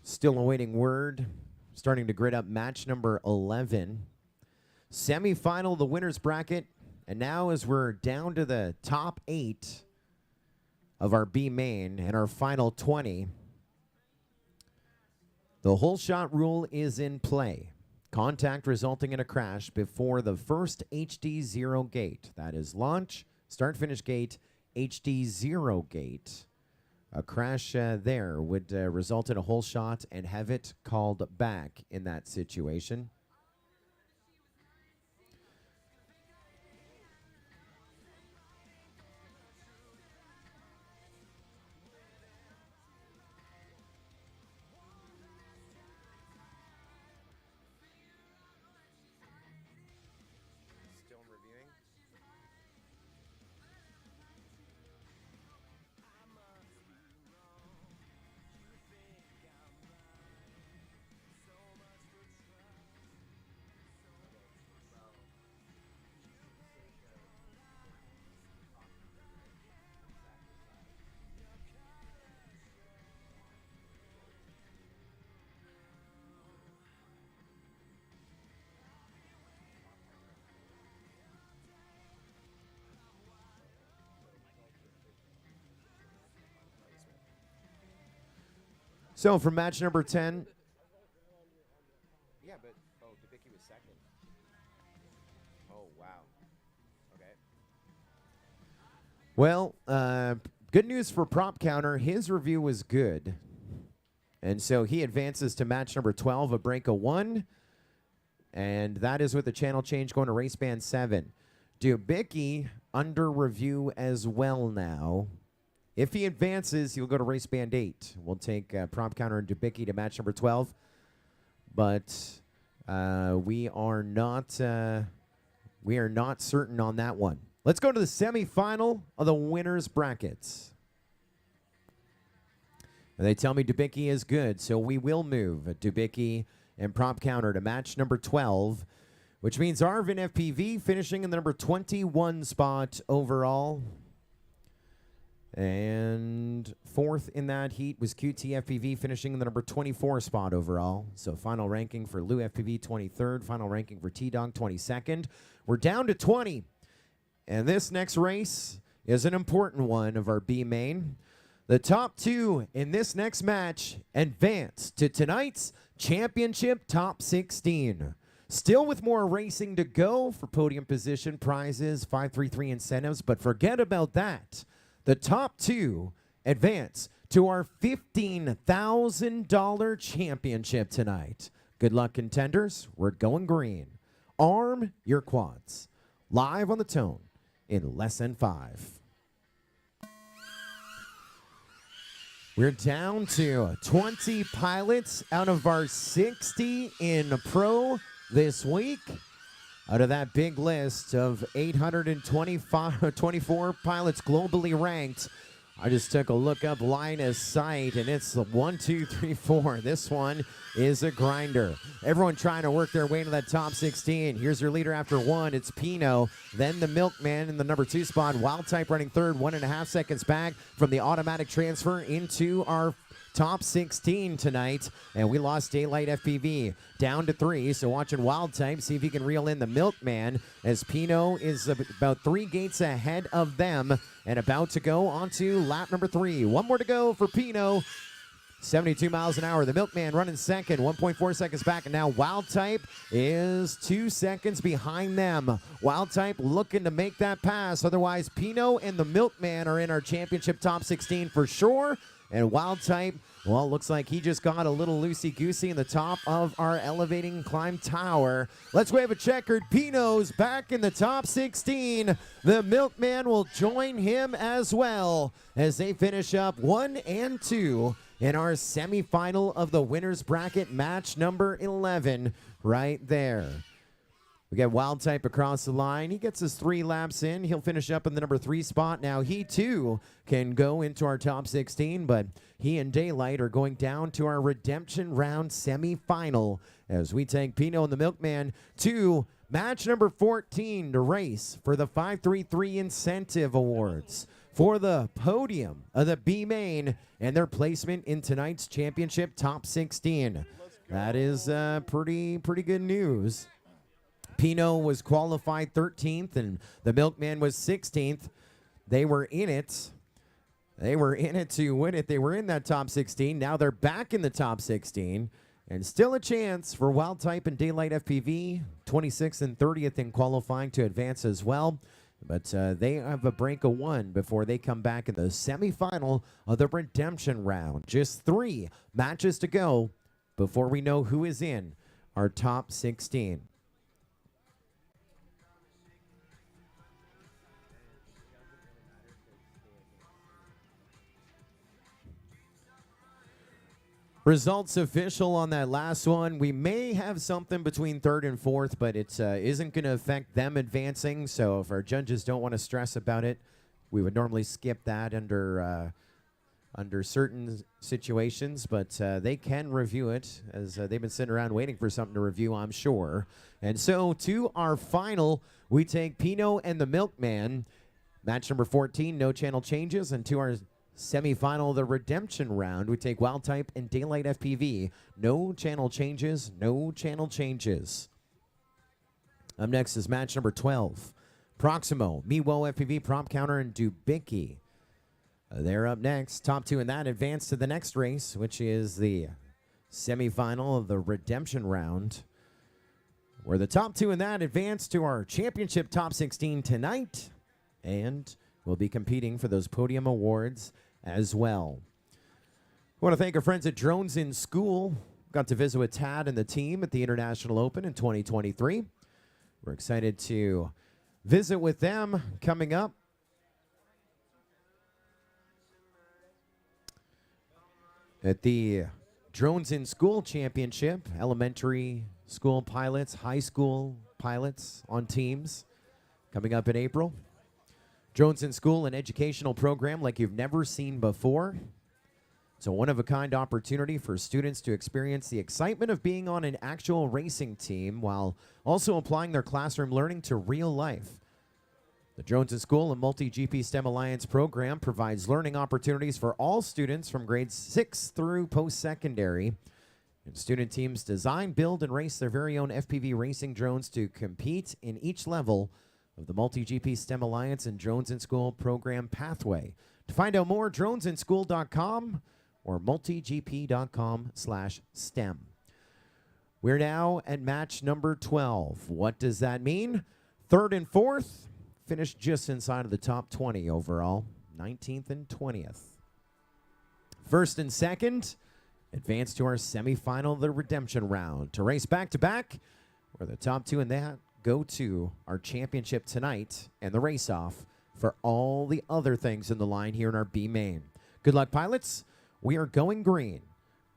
Still awaiting word. Starting to grid up match number 11. Semi-final, the winner's bracket. And now as we're down to the top 8 of our B main and our final 20, the whole shot rule is in play. Contact resulting in a crash before the first HD0 gate. That is launch, start-finish gate, HD0 gate. A crash there would result in a whole shot and have it called back in that situation. Still reviewing. So for match number 10, Dubicki was second. Oh, wow. Okay. Well, good news for Prop Counter. His review was good. And so he advances to match number 12, a break of 1. And that is with the channel change going to race band 7. Dubicki under review as well now. If he advances, he'll go to race band 8. We'll take Prop Counter and Dubicki to match number 12. But we are not certain on that one. Let's go to the semifinal of the winners brackets. And they tell me Dubicki is good, so we will move Dubicki and Prop Counter to match number 12, which means Arvin FPV finishing in the number 21 spot overall. And fourth in that heat was QT FPV finishing in the number 24 spot overall. So final ranking for Lou FPV 23rd, final ranking for T-Dog 22nd. We're down to 20. And this next race is an important one of our B main. The top 2 in this next match advance to tonight's championship top 16. Still with more racing to go for podium position, prizes, 533 incentives, but forget about that. The top 2 advance to our $15,000 championship tonight. Good luck, contenders. We're going green. Arm your quads. Live on the tone in less than 5. We're down to 20 pilots out of our 60 in pro this week. Out of that big list of 824 pilots globally ranked, I just took a look up line of sight, and it's 1, 2, 3, 4. This one is a grinder. Everyone trying to work their way into that top 16. Here's your leader after 1. It's Pino. Then the Milkman in the number 2 spot. Wild Type running 3rd, 1.5 seconds back from the automatic transfer into our top 16 tonight, and we lost Daylight FPV down to 3. So watching Wild Type, see if he can reel in the Milkman, as Pino is about 3 gates ahead of them and about to go onto lap number 3. One more to go for Pino. 72 miles an hour. The Milkman running second, 1.4 seconds back, and now Wild Type is 2 seconds behind them. Wild Type looking to make that pass. Otherwise, Pino and the Milkman are in our championship top 16 for sure. And Wild Type, well, looks like he just got a little loosey-goosey in the top of our elevating climb tower. Let's wave a checkered. Pino's back in the top 16. The Milkman will join him as well as they finish up 1 and 2 in our semifinal of the winners bracket, match number 11 right there. We got Wild Type across the line. He gets his 3 laps in. He'll finish up in the number 3 spot. Now he too can go into our top 16, but he and Daylight are going down to our redemption round semifinal as we take Pino and the Milkman to match number 14 to race for the 533 incentive awards for the podium of the B main and their placement in tonight's championship top 16. That is pretty good news. Pino was qualified 13th, and the Milkman was 16th. They were in it. They were in it to win it. They were in that top 16. Now they're back in the top 16, and still a chance for Wild Type and Daylight FPV, 26th and 30th in qualifying to advance as well. But they have a break of 1 before they come back in the semifinal of the redemption round. Just 3 matches to go before we know who is in our top 16. Results official on that last one. We may have something between 3rd and 4th, but it isn't going to affect them advancing. So if our judges don't want to stress about it, we would normally skip that under certain situations. But they can review it, as they've been sitting around waiting for something to review, I'm sure. And so to our final, we take Pino and the Milkman. Match number 14, no channel changes. And to our semifinal of the redemption round, we take Wild Type and Daylight FPV. No channel changes, no channel changes. Up next is match number 12. Proximo, Miwo FPV, Prop Counter, and Dubicki. They're up next. Top 2 in that advance to the next race, which is the semifinal of the redemption round. where the top 2 in that advance to our championship top 16 tonight, and we'll be competing for those Podium awards as well. I want to thank our friends at Drones in School. Got to visit with Tad and the team at the International Open in 2023. We're excited to visit with them coming up. At the Drones in School Championship, elementary school pilots, high school pilots on teams coming up in April. Drones in School, an educational program like you've never seen before. It's a one-of-a-kind opportunity for students to experience the excitement of being on an actual racing team while also applying their classroom learning to real life. The Drones in School and MultiGP STEM Alliance program provides learning opportunities for all students from grades 6 through post-secondary. And student teams design, build, and race their very own FPV racing drones to compete in each level of the MultiGP STEM Alliance and Drones in School program pathway. To find out more, dronesinschool.com or multigp.com/STEM. We're now at match number 12. What does that mean? Third and fourth finished just inside of the top 20 overall, 19th and 20th. First and second advance to our semifinal, the redemption round. To race back-to-back, where the top 2 in that go to our championship tonight and the race-off for all the other things in the line here in our B main. Good luck, pilots. We are going green.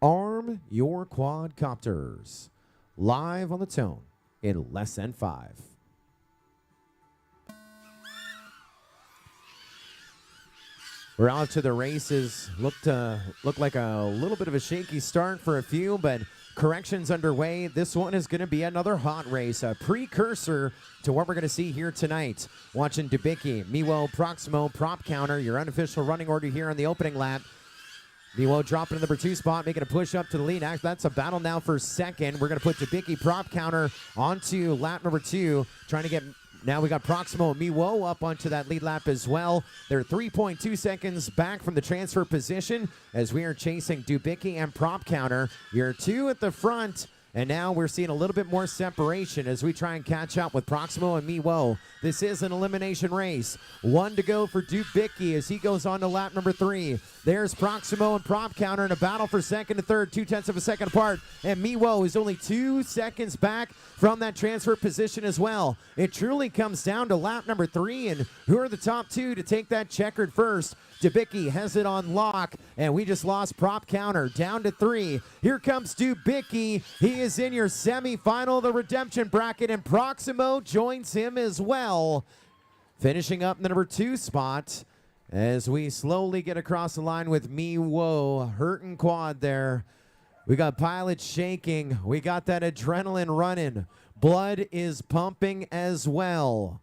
Arm your quadcopters. Live on the tone in less than 5. We're out to the races. Looked like a little bit of a shaky start for a few, but corrections underway. This one is going to be another hot race, a precursor to what we're going to see here tonight. Watching Dubicki, Miwo, Proximo, Prop Counter, your unofficial running order here on the opening lap. Miwo dropping in the number 2 spot, making a push up to the lead. Actually, that's a battle now for second. We're going to put Dubicki, Prop Counter onto lap number 2, trying to get... Now we got Proximo and Miwo up onto that lead lap as well. They're 3.2 seconds back from the transfer position as we are chasing Dubicki and Prop Counter. You're 2 at the front, and now we're seeing a little bit more separation as we try and catch up with Proximo and Miwo. This is an elimination race. 1 to go for Dubicki as he goes on to lap number 3. There's Proximo and Prop Counter in a battle for second and third, 0.2 of a second apart. And Miwo is only 2 seconds back from that transfer position as well. It truly comes down to lap number 3 and who are the top 2 to take that checkered first. Dubicki has it on lock, and we just lost Prop Counter down to 3. Here comes Dubicki. He is in your semifinal, the redemption bracket, and Proximo joins him as well. Finishing up in the number 2 spot as we slowly get across the line with Miwo. Hurting quad there. We got pilots shaking. We got that adrenaline running. Blood is pumping as well.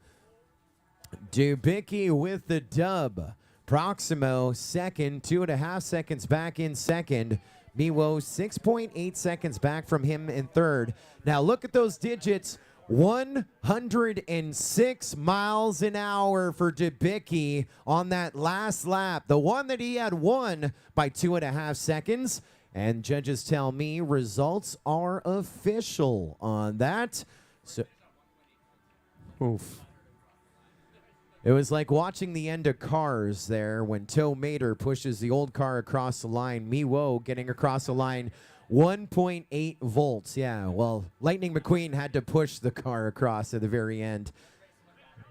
Dubicki with the dub. Proximo second, 2.5 seconds back in second. Miwo 6.8 seconds back from him in third. Now look at those digits. 106 miles an hour for Dubicki on that last lap. The one that he had won by 2.5 seconds. And judges tell me results are official on that. So, oof. It was like watching the end of Cars there when Toe Mater pushes the old car across the line. Miwo getting across the line 1.8 volts. Yeah, well, Lightning McQueen had to push the car across at the very end.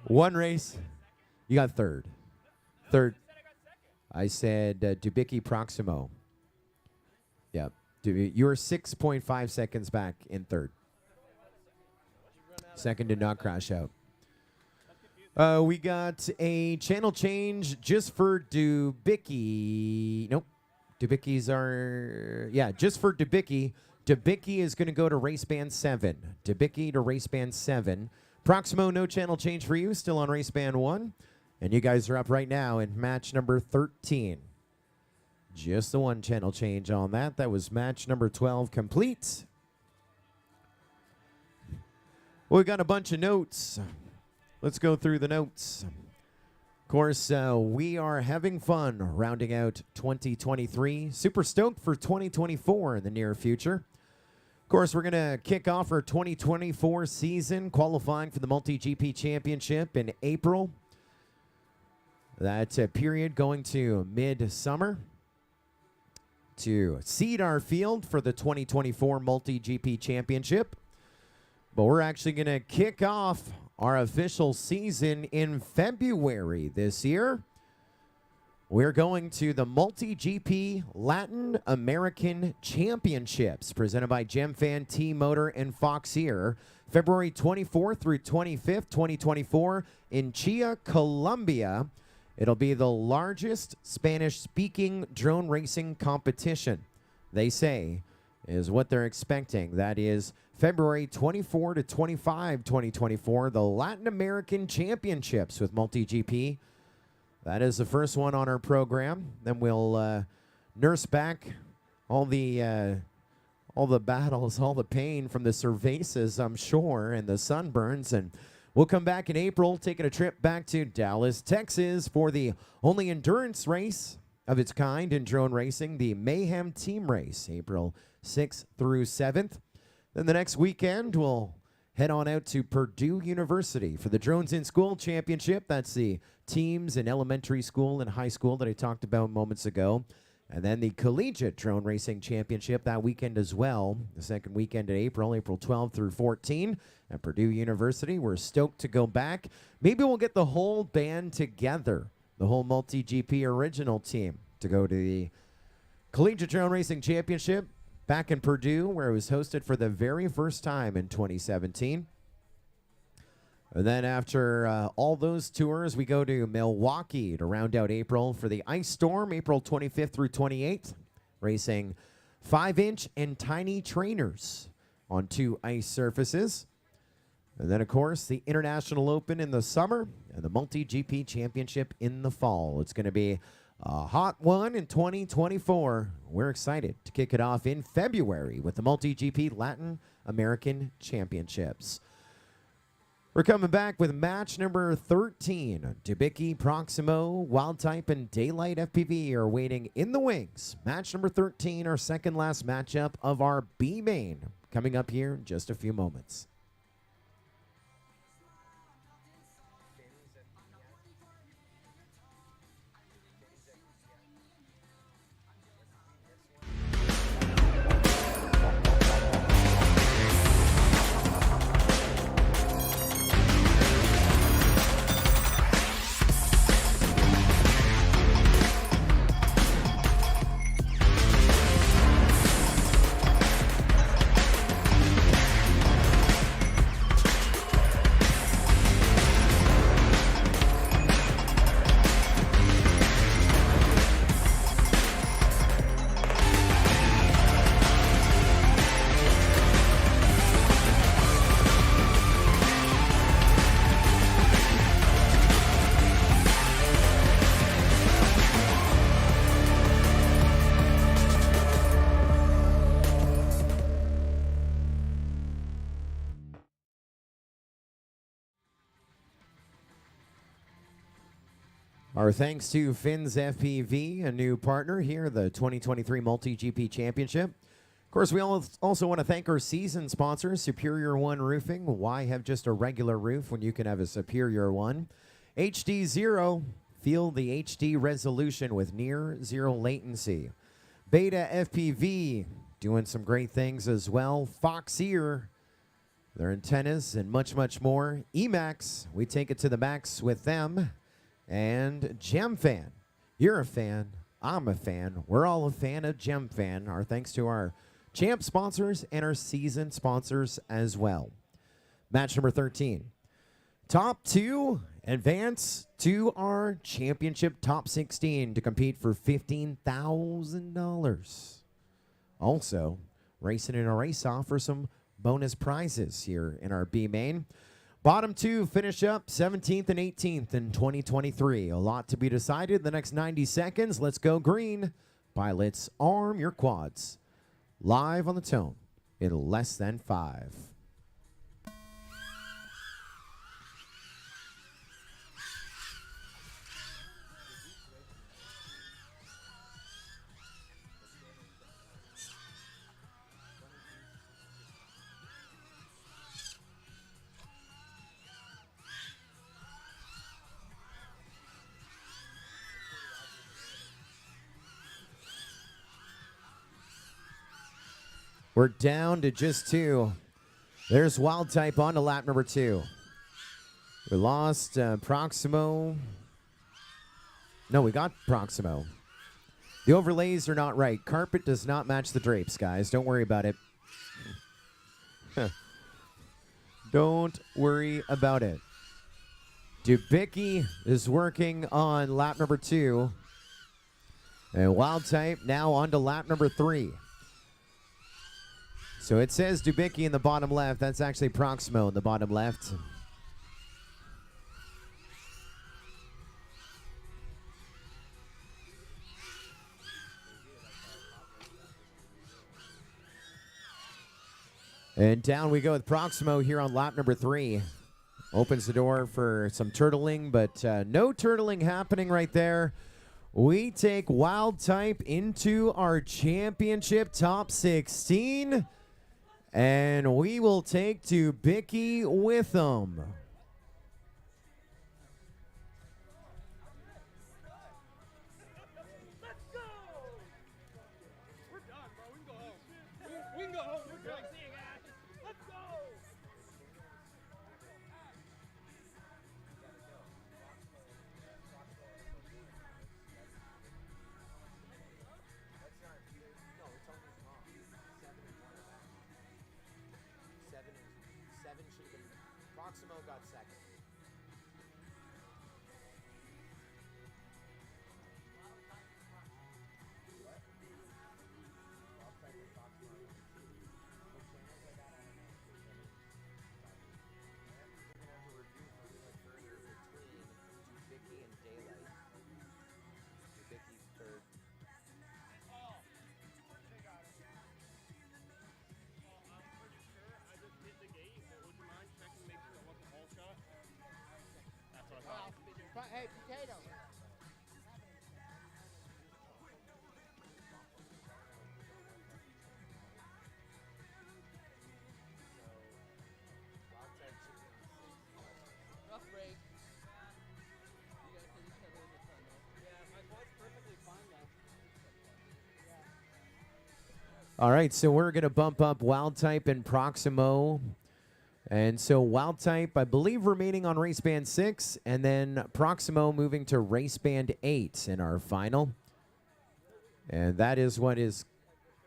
One race. You got third. Third. I said Dubicki Proximo. Yeah, you were 6.5 seconds back in third. Second did not crash out. We got a channel change just for Dubicki. Nope. Dubicki's are... Yeah, just for Dubicki. Dubicki is going to go to race band 7. Dubicki to race band 7. Proximo, no channel change for you. Still on race band 1. And you guys are up right now in match number 13. Just the one channel change on that. That was match number 12 complete. Well, we got a bunch of notes. Let's go through the notes. Of course, we are having fun rounding out 2023. Super stoked for 2024 in the near future. Of course, we're going to kick off our 2024 season, qualifying for the MultiGP Championship in April. That's a period going to mid-summer to seed our field for the 2024 MultiGP Championship. But we're actually going to kick off our official season in February this year. We're going to the MultiGP Latin American Championships presented by GemFan, T-Motor, and Foxeer, February 24th through 25th, 2024 in Chía, Colombia. It'll be the largest Spanish-speaking drone racing competition, they say, is what they're expecting. That is February 24 to 25, 2024, the Latin American Championships with MultiGP. That is the first one on our program. Then we'll nurse back all the battles, all the pain from the cervezas, I'm sure, and the sunburns. And we'll come back in April, taking a trip back to Dallas, Texas for the only endurance race of its kind in drone racing, the Mayhem Team Race, April 6th through 7th. Then the next weekend, we'll head on out to Purdue University for the Drones in School Championship. That's the teams in elementary school and high school that I talked about moments ago. And then the Collegiate Drone Racing Championship that weekend as well, the second weekend in April, April 12 through 14 at Purdue University. We're stoked to go back. Maybe we'll get the whole band together, the whole MultiGP original team, to go to the Collegiate Drone Racing Championship back in Purdue, where it was hosted for the very first time in 2017. And then after all those tours, we go to Milwaukee to round out April for the Ice Storm, April 25th through 28th, racing 5-inch and tiny trainers on 2 ice surfaces. And then, of course, the International Open in the summer and the MultiGP Championship in the fall. It's going to be a hot one in 2024. We're excited to kick it off in February with the MultiGP Latin American Championships. We're coming back with match number 13. Dubicki, Proximo, Wild Type, and Daylight FPV are waiting in the wings. Match number 13, our second last matchup of our B main, coming up here in just a few moments. Our thanks to Finn's FPV, a new partner here, the 2023 MultiGP Championship. Of course, we also want to thank our season sponsors, Superior One Roofing. Why have just a regular roof when you can have a Superior One? HD Zero, feel the HD resolution with near zero latency. Beta FPV, doing some great things as well. Foxeer, their antennas and much, much more. Emax, we take it to the max with them. And GemFan, you're a fan, I'm a fan, we're all a fan of GemFan. Our thanks to our champ sponsors and our season sponsors as well. Match number 13. Top 2 advance to our championship top 16 to compete for $15,000. Also, racing in a race-off for some bonus prizes here in our B main. Bottom 2 finish up 17th and 18th in 2023. A lot to be decided the next 90 seconds. Let's go green. Pilots, arm your quads. Live on the tone in less than 5. We're down to just 2. There's Wild Type on to lap number 2. We lost Proximo. No, we got Proximo. The overlays are not right. Carpet does not match the drapes, guys. Don't worry about it. Don't worry about it. Dubicki is working on lap number 2. And Wild Type now on to lap number 3. So it says Dubicki in the bottom left. That's actually Proximo in the bottom left. And down we go with Proximo here on lap number 3. Opens the door for some turtling, but no turtling happening right there. We take Wild Type into our championship top 16. And we will take Dubicki with them. Proximo got second. Hey, potato. Rough break. You guys hit each other in the tunnel. Yeah, my quad's perfectly fine now. All right, so we're going to bump up Wild Type and Proximo. And so Wild Type, I believe, remaining on race band 6, and then Proximo moving to race band 8 in our final. And that is what is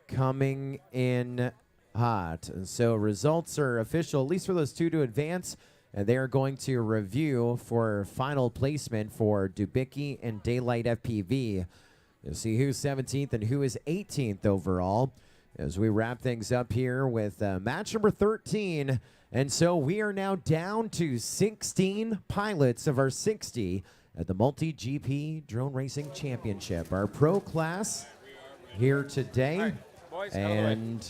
coming in hot. And so results are official, at least for those 2 to advance, and they are going to review for final placement for Dubicki and Daylight FPV. You'll see who's 17th and who is 18th overall as we wrap things up here with match number 13. And so we are now down to 16 pilots of our 60 at the MultiGP Drone Racing Championship. Our pro class here today. And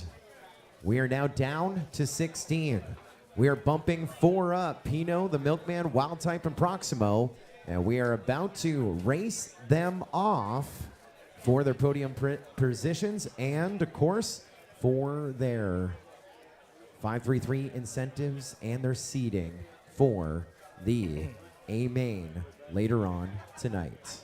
we are now down to 16. We are bumping 4 up. Pino, the Milkman, Wild Type, and Proximo. And we are about to race them off for their podium positions and, of course, for their 533 incentives and their seating for the A-Main later on tonight.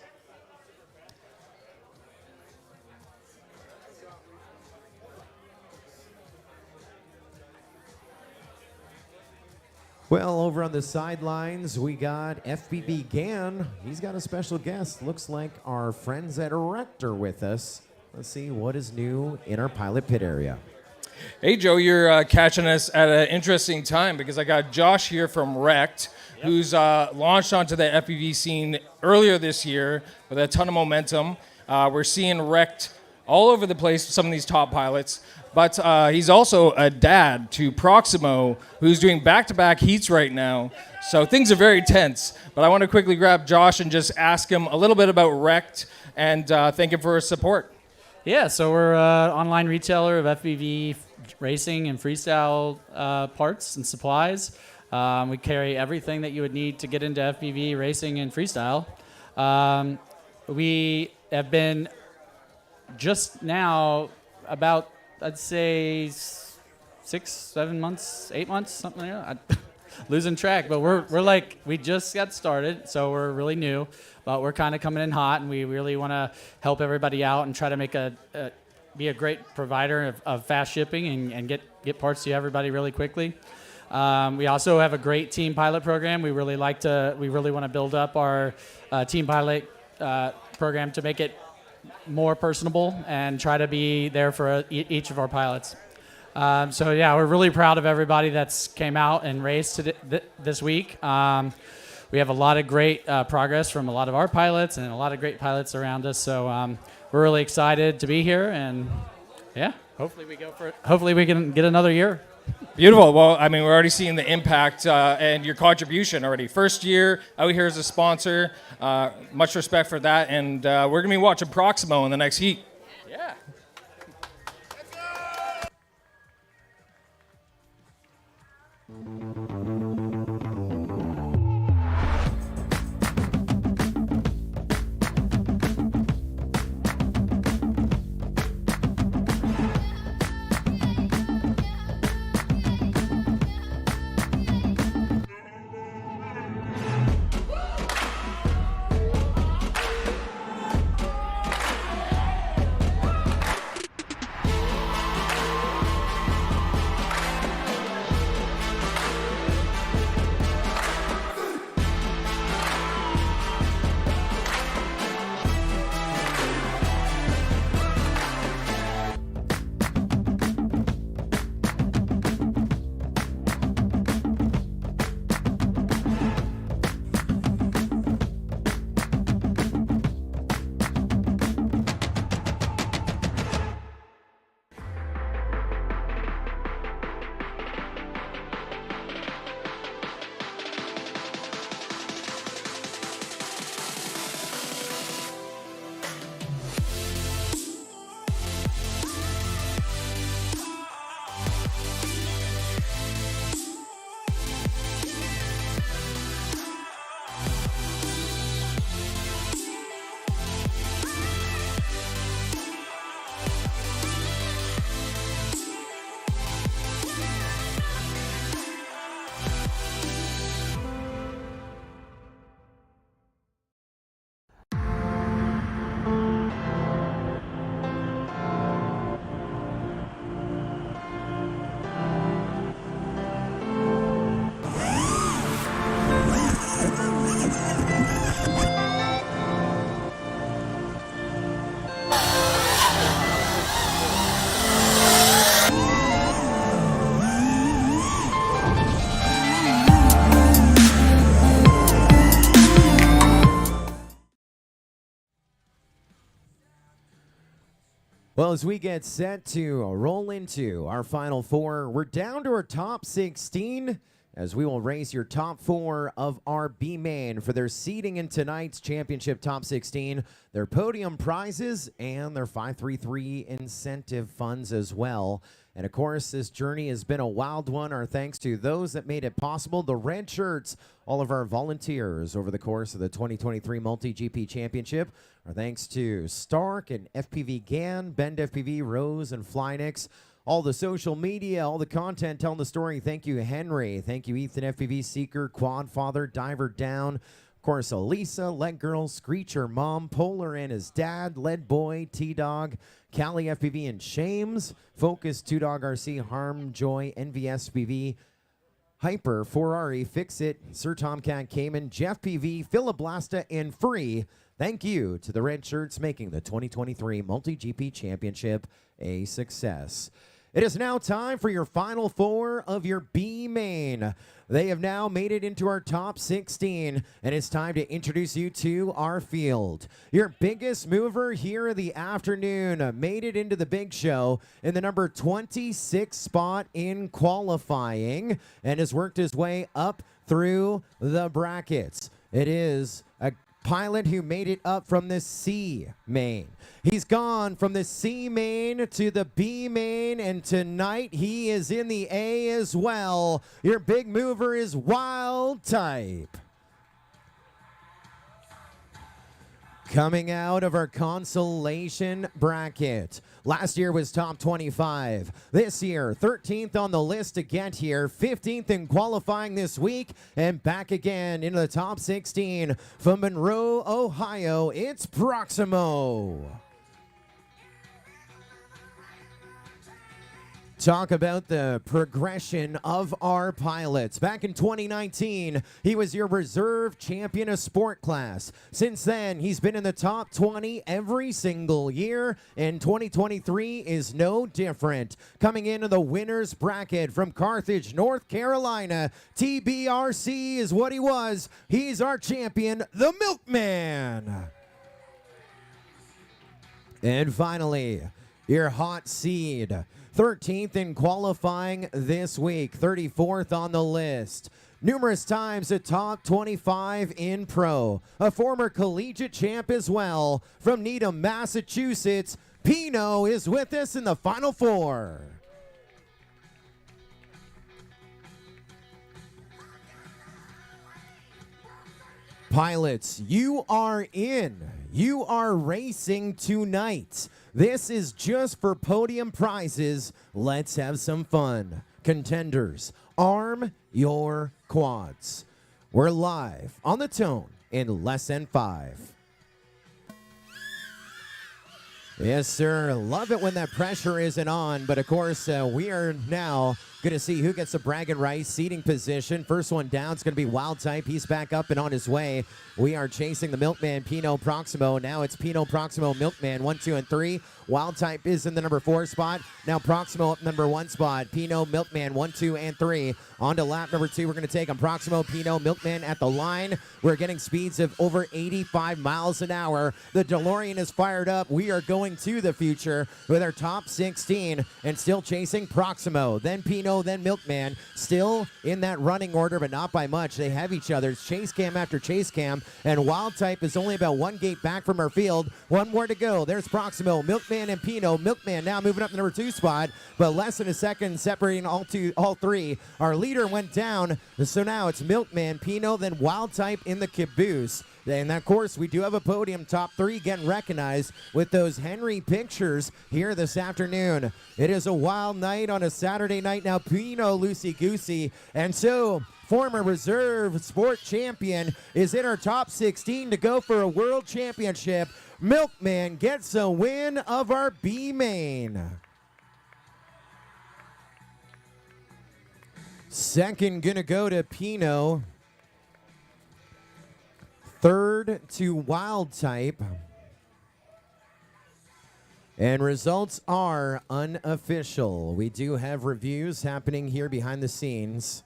Well, over on the sidelines, we got FPV GAN. He's got a special guest. Looks like our friends at Erect are with us. Let's see what is new in our pilot pit area. Hey, Joe, you're catching us at an interesting time because I got Josh here from Wrecked, who's launched onto the FPV scene earlier this year with a ton of momentum. We're seeing Wrecked all over the place with some of these top pilots, but he's also a dad to Proximo, who's doing back-to-back heats right now. So things are very tense, but I want to quickly grab Josh and just ask him a little bit about Wrecked and thank him for his support. Yeah, so we're an online retailer of FPV racing and freestyle parts and supplies. We carry everything that you would need to get into FPV racing and freestyle. We have been just now about, I'd say, 6, 7 months, 8 months, something like that. Losing track, but we're like, we just got started, so we're really new, but we're kind of coming in hot, and we really want to help everybody out and try to make a be a great provider of fast shipping and get parts to everybody really quickly. We also have a great team pilot program. We really want to build up our team pilot program to make it more personable and try to be there for each of our pilots. So yeah, we're really proud of everybody that's came out and raced this week. We have a lot of great progress from a lot of our pilots and a lot of great pilots around us. So we're really excited to be here, and yeah, hopefully we can get another year. Beautiful. Well, I mean, we're already seeing the impact and your contribution already. First year out here as a sponsor. Much respect for that. And we're going to be watching Proximo in the next heat. Yeah. Well, as we get set to roll into our final four, we're down to our top 16 as we will race your top four of our B main for their seeding in tonight's championship top 16, their podium prizes, and their 533 incentive funds as well. And of course, this journey has been a wild one. Our thanks to those that made it possible, the red shirts, all of our volunteers over the course of the 2023 MultiGP Championship. Our thanks to Stark and FPV GAN, Bend FPV, Rose, and Flynix. All the social media, all the content telling the story. Thank you, Henry. Thank you, Ethan FPV Seeker, Quadfather, Diver Down. Of course, Elisa, Leg Girl, Screecher Mom, Polar and his dad, Lead Boy, T-Dog, Cali FPV and Shames, Focus, 2-Dog RC, Harm, Joy, NVSPV, Hyper, Ferrari, Fix It, Sir Tomcat Cayman, Jeff PV, Philoblasta, and Free. Thank you to the red shirts making the 2023 MultiGP Championship a success. It is now time for your final four of your B main. They have now made it into our top 16, and it's time to introduce you to our field. Your biggest mover here in the afternoon made it into the big show in the number 26 spot in qualifying and has worked his way up through the brackets. It is a pilot who made it up from the C main. He's gone from the C main to the B main, and tonight he is in the A as well. Your big mover is Wild Type. Coming out of our consolation bracket. Last year was top 25. This year, 13th on the list to get here, 15th in qualifying this week, and back again into the top 16 from Monroe, Ohio. It's Proximo. Talk about the progression of our pilots. Back in 2019, he was your reserve champion of sport class. Since then, he's been in the top 20 every single year, and 2023 is no different. Coming into the winner's bracket from Carthage, North Carolina, TBRC is what he was. He's our champion, the Milkman. And finally, your hot seed. 13th in qualifying this week, 34th on the list. Numerous times a top 25 in pro. A former collegiate champ as well. From Needham, Massachusetts, Pino is with us in the Final Four. Pilots, you are in. You are racing tonight. This is just for podium prizes. Let's have some fun. Contenders, arm your quads. We're live on the tone in less than 5. Yes, sir. Love it when that pressure isn't on. But, of course, we are now going to see who gets the bragging rights, seating position. First one down is going to be Wild Type. He's back up and on his way. We are chasing the Milkman, Pino Proximo. Now it's Pino Proximo, Milkman, 1, 2, and 3. Wild Type is in the number 4 spot. Now Proximo up number 1 spot. Pino, Milkman, 1, 2, and 3. On to lap number 2. We're going to take on Proximo, Pino, Milkman at the line. We're getting speeds of over 85 miles an hour. The DeLorean is fired up. We are going to the future with our top 16 and still chasing Proximo. Then Pino, then Milkman, still in that running order, but not by much. They have each other. It's chase cam after chase cam, and Wild Type is only about 1 gate back from our field. 1 more to go. There's Proximo, Milkman, and Pino. Milkman now moving up to number 2 spot, but less than a second separating all three. Our leader went down, so now it's Milkman, Pino, then Wild Type in the caboose. And of course, we do have a podium, top 3 getting recognized with those Henry pictures here this afternoon. It is a wild night on a Saturday night now. Pino loosey-goosey. And so, former reserve sport champion is in our top 16 to go for a world championship. Milkman gets a win of our B main. Second gonna go to Pino. Third to Wild Type. And results are unofficial. We do have reviews happening here behind the scenes.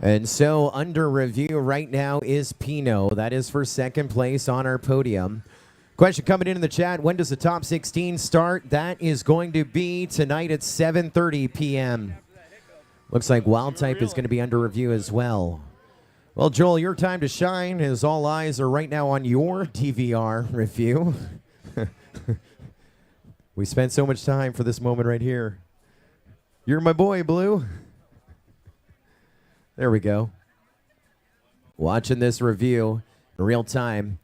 And so under review right now is Pino. That is for second place on our podium. Question coming in the chat, when does the top 16 start? That is going to be tonight at 7:30 p.m. Looks like Wild Type is going to be under review as well. Well, Joel, your time to shine as all eyes are right now on your DVR review. We spent so much time for this moment right here. You're my boy, Blue. There we go. Watching this review in real time.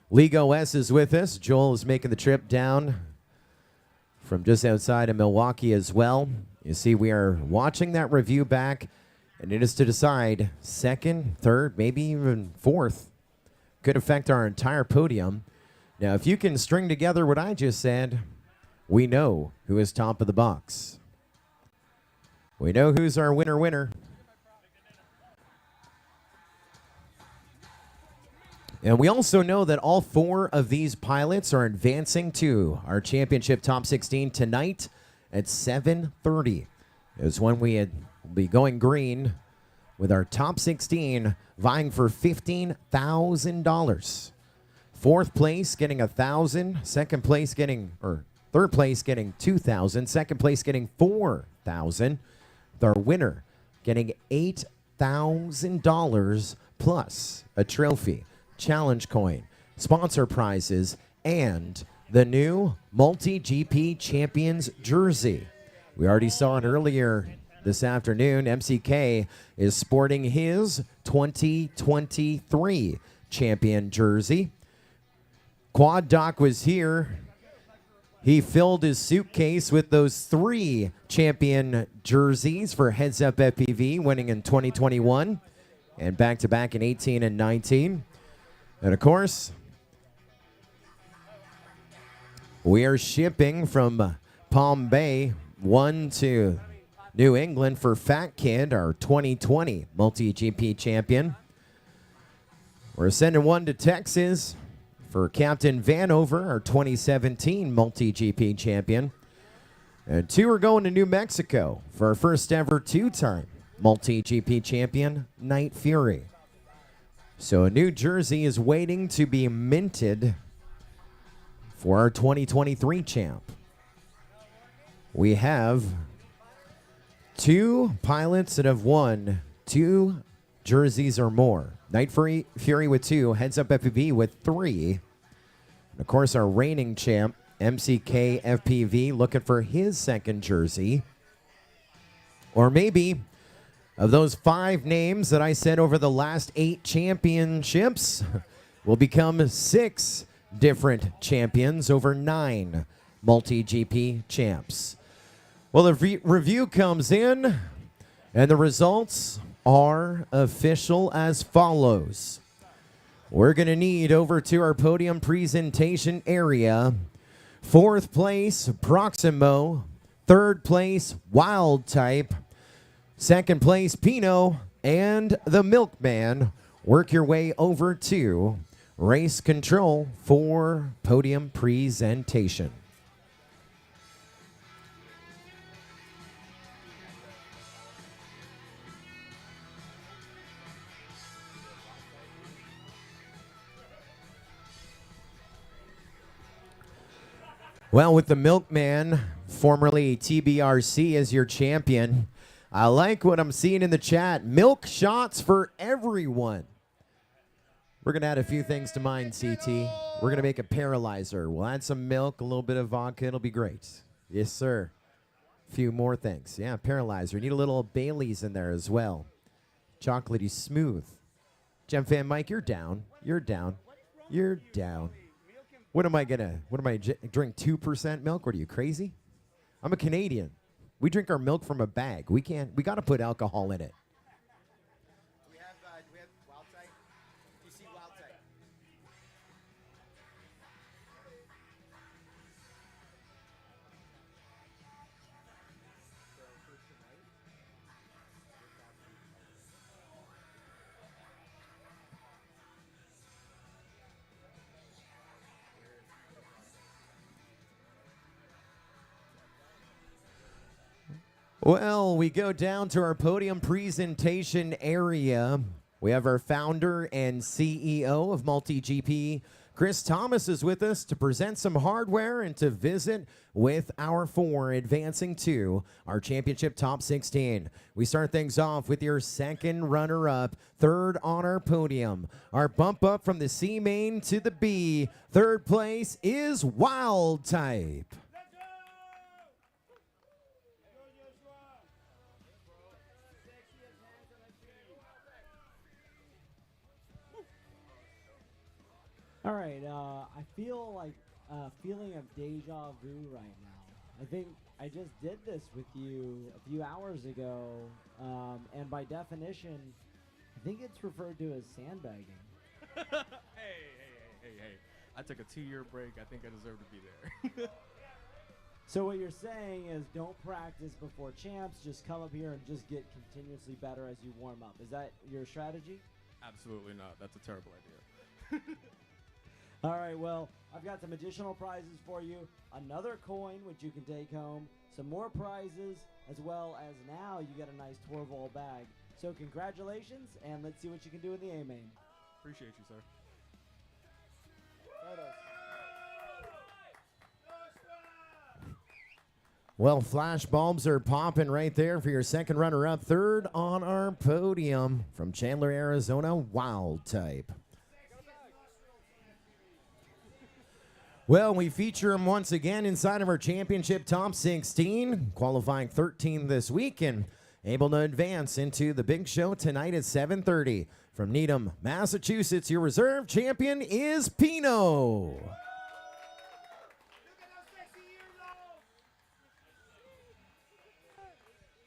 League OS is with us. Joel is making the trip down from just outside of Milwaukee as well. You see, we are watching that review back, and it is to decide second, third, maybe even fourth. Could affect our entire podium. Now, if you can string together what I just said, we know who is top of the box. We know who's our winner. And we also know that all 4 of these pilots are advancing to our championship top 16 tonight at 7:30. Is when we will be going green with our top 16 vying for $15,000. 4th place getting $1,000, second place getting, or third place getting $2,000, second place getting $4,000. Our winner getting $8,000 plus a trophy, challenge coin, sponsor prizes, and the new MultiGP Champions jersey. We already saw it earlier this afternoon. MCK is sporting his 2023 champion jersey. Quad Doc was here. He filled his suitcase with those 3 champion jerseys for Heads Up FPV, winning in 2021 and back-to-back in 18 and 19. And of course, we are shipping from Palm Bay 1 to New England for Fat Kid, our 2020 MultiGP champion. We're sending 1 to Texas for Captain Vanover, our 2017 MultiGP champion. And 2 are going to New Mexico for our first ever 2-time MultiGP champion, Night Fury. So a new jersey is waiting to be minted for our 2023 champ. We have 2 pilots that have won 2 jerseys or more. Night Fury with 2, Heads Up FPV with 3. And of course, our reigning champ, MCK FPV, looking for his 2nd jersey. Or maybe, of those 5 names that I said over the last 8 championships, will become 6 different champions over 9 MultiGP champs. Well, the review comes in, and the results are official as follows. We're going to need over to our podium presentation area. 4th place, Proximo. 3rd place, Wild Type. 2nd place, Pino. And the Milkman. Work your way over to race control for podium presentation. Well, with the Milkman, formerly TBRC, as your champion, I like what I'm seeing in the chat. Milk shots for everyone. We're going to add a few things to mine, CT. We're going to make a paralyzer. We'll add some milk, a little bit of vodka. It'll be great. Yes, sir. A few more things. Yeah, paralyzer. Need a little Bailey's in there as well. Chocolatey smooth. Gem Fan Mike, you're down. You're down. You're down. What am I drink 2% milk? What are you, crazy? I'm a Canadian. We drink our milk from a bag. We got to put alcohol in it. We have Wild Type. Do you see Wild Type? Well, we go down to our podium presentation area. We have our founder and CEO of MultiGP, Chris Thomas, is with us to present some hardware and to visit with our 4 advancing to our championship top 16. We start things off with your 2nd runner-up, 3rd on our podium. Our bump up from the C main to the B. 3rd place is Wild Type. All right, I feel like a feeling of deja vu right now. I think I just did this with you a few hours ago, and by definition, I think it's referred to as sandbagging. Hey. I took a 2-year break. I think I deserve to be there. So what you're saying is don't practice before champs, just come up here and just get continuously better as you warm up. Is that your strategy? Absolutely not. That's a terrible idea. All right, well, I've got some additional prizes for you. Another coin, which you can take home. Some more prizes, as well as now you get a nice Torval bag. So congratulations, and let's see what you can do in the A main. Appreciate you, sir. Well, flash bulbs are popping right there for your 2nd runner-up. 3rd on our podium from Chandler, Arizona, Wild Type. Well, we feature him once again inside of our championship top 16, qualifying 13th this week and able to advance into the big show tonight at 7:30. From Needham, Massachusetts, your reserve champion is Pino.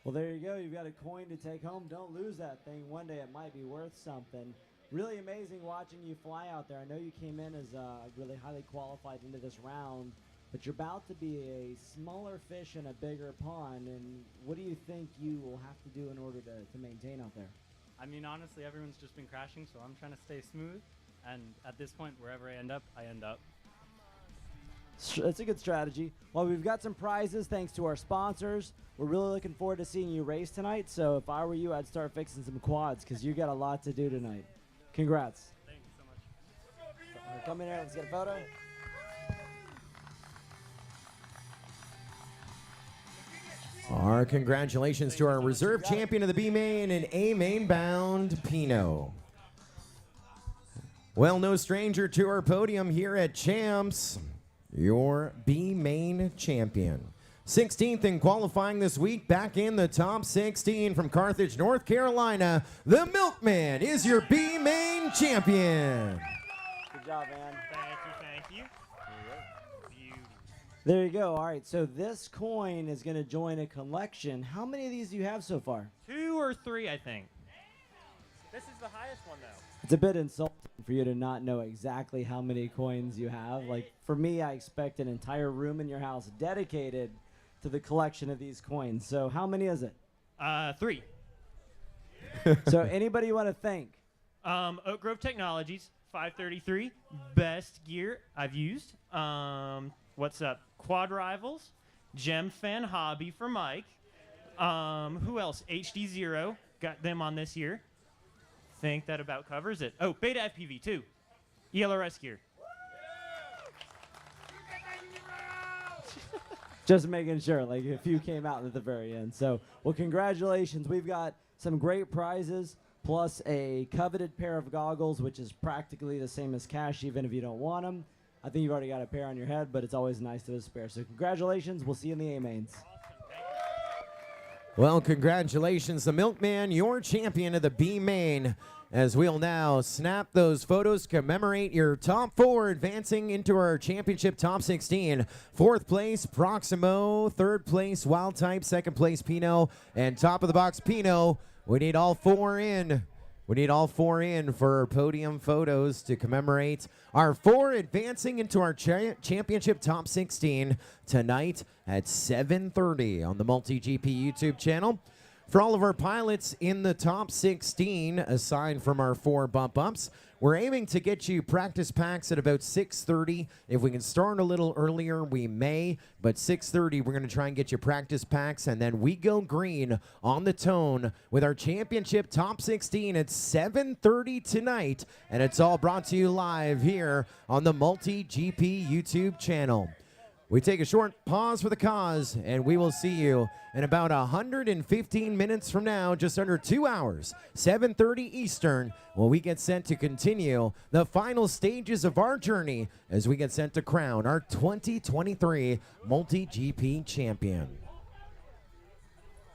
Well, there you go. You've got a coin to take home. Don't lose that thing. One day it might be worth something. Really amazing watching you fly out there. I know you came in as really highly qualified into this round, but you're about to be a smaller fish in a bigger pond. And what do you think you will have to do in order to maintain out there? I mean, honestly, everyone's just been crashing, so I'm trying to stay smooth. And at this point, wherever I end up, I end up. That's a good strategy. Well, we've got some prizes thanks to our sponsors. We're really looking forward to seeing you race tonight. So if I were you, I'd start fixing some quads because you got a lot to do tonight. Congrats. Thank you so much. Come in here. Let's get a photo. Our congratulations to our reserve champion of the B main and A main bound, Pino. Well, no stranger to our podium here at Champs, your B main champion. 16th in qualifying this week, back in the top 16 from Carthage, North Carolina. The Milkman is your B main champion. Good job, man. Thank you. Beauty. There you go. All right, so this coin is going to join a collection. How many of these do you have so far? 2 or 3, I think. This is the highest one, though. It's a bit insulting for you to not know exactly how many coins you have. Like, for me, I expect an entire room in your house dedicated to the collection of these coins. So how many is it? 3. So anybody you want to thank? Oak Grove Technologies, 533, best gear I've used. What's up? Quad Rivals, Gem Fan Hobby for Mike. Who else? HD Zero, got them on this year. Think that about covers it. Oh, Beta FPV too. ELRS gear. Just making sure, like, a few came out at the very end. So, well, congratulations. We've got some great prizes, plus a coveted pair of goggles, which is practically the same as cash, even if you don't want them. I think you've already got a pair on your head, but it's always nice to have a spare. So, congratulations. We'll see you in the A-mains. Well, congratulations, the Milkman, your champion of the B main. As we'll now snap those photos, commemorate your top 4 advancing into our championship top 16. 4th place, Proximo. 3rd place, Wild Type. 2nd place, Pino. And top of the box, Pino. We need all 4 in. We need all 4 in for our podium photos to commemorate our 4 advancing into our championship top 16 tonight at 7:30 on the MultiGP YouTube channel. For all of our pilots in the top 16, aside from our 4 bump ups, we're aiming to get you practice packs at about 6:30. If we can start a little earlier, we may, but 6:30, we're going to try and get you practice packs, and then we go green on the tone with our championship top 16 at 7:30 tonight, and it's all brought to you live here on the MultiGP YouTube channel. We take a short pause for the cause, and we will see you in about 115 minutes from now, just under 2 hours, 7:30 Eastern, when we get set to continue the final stages of our journey as we get set to crown our 2023 MultiGP champion.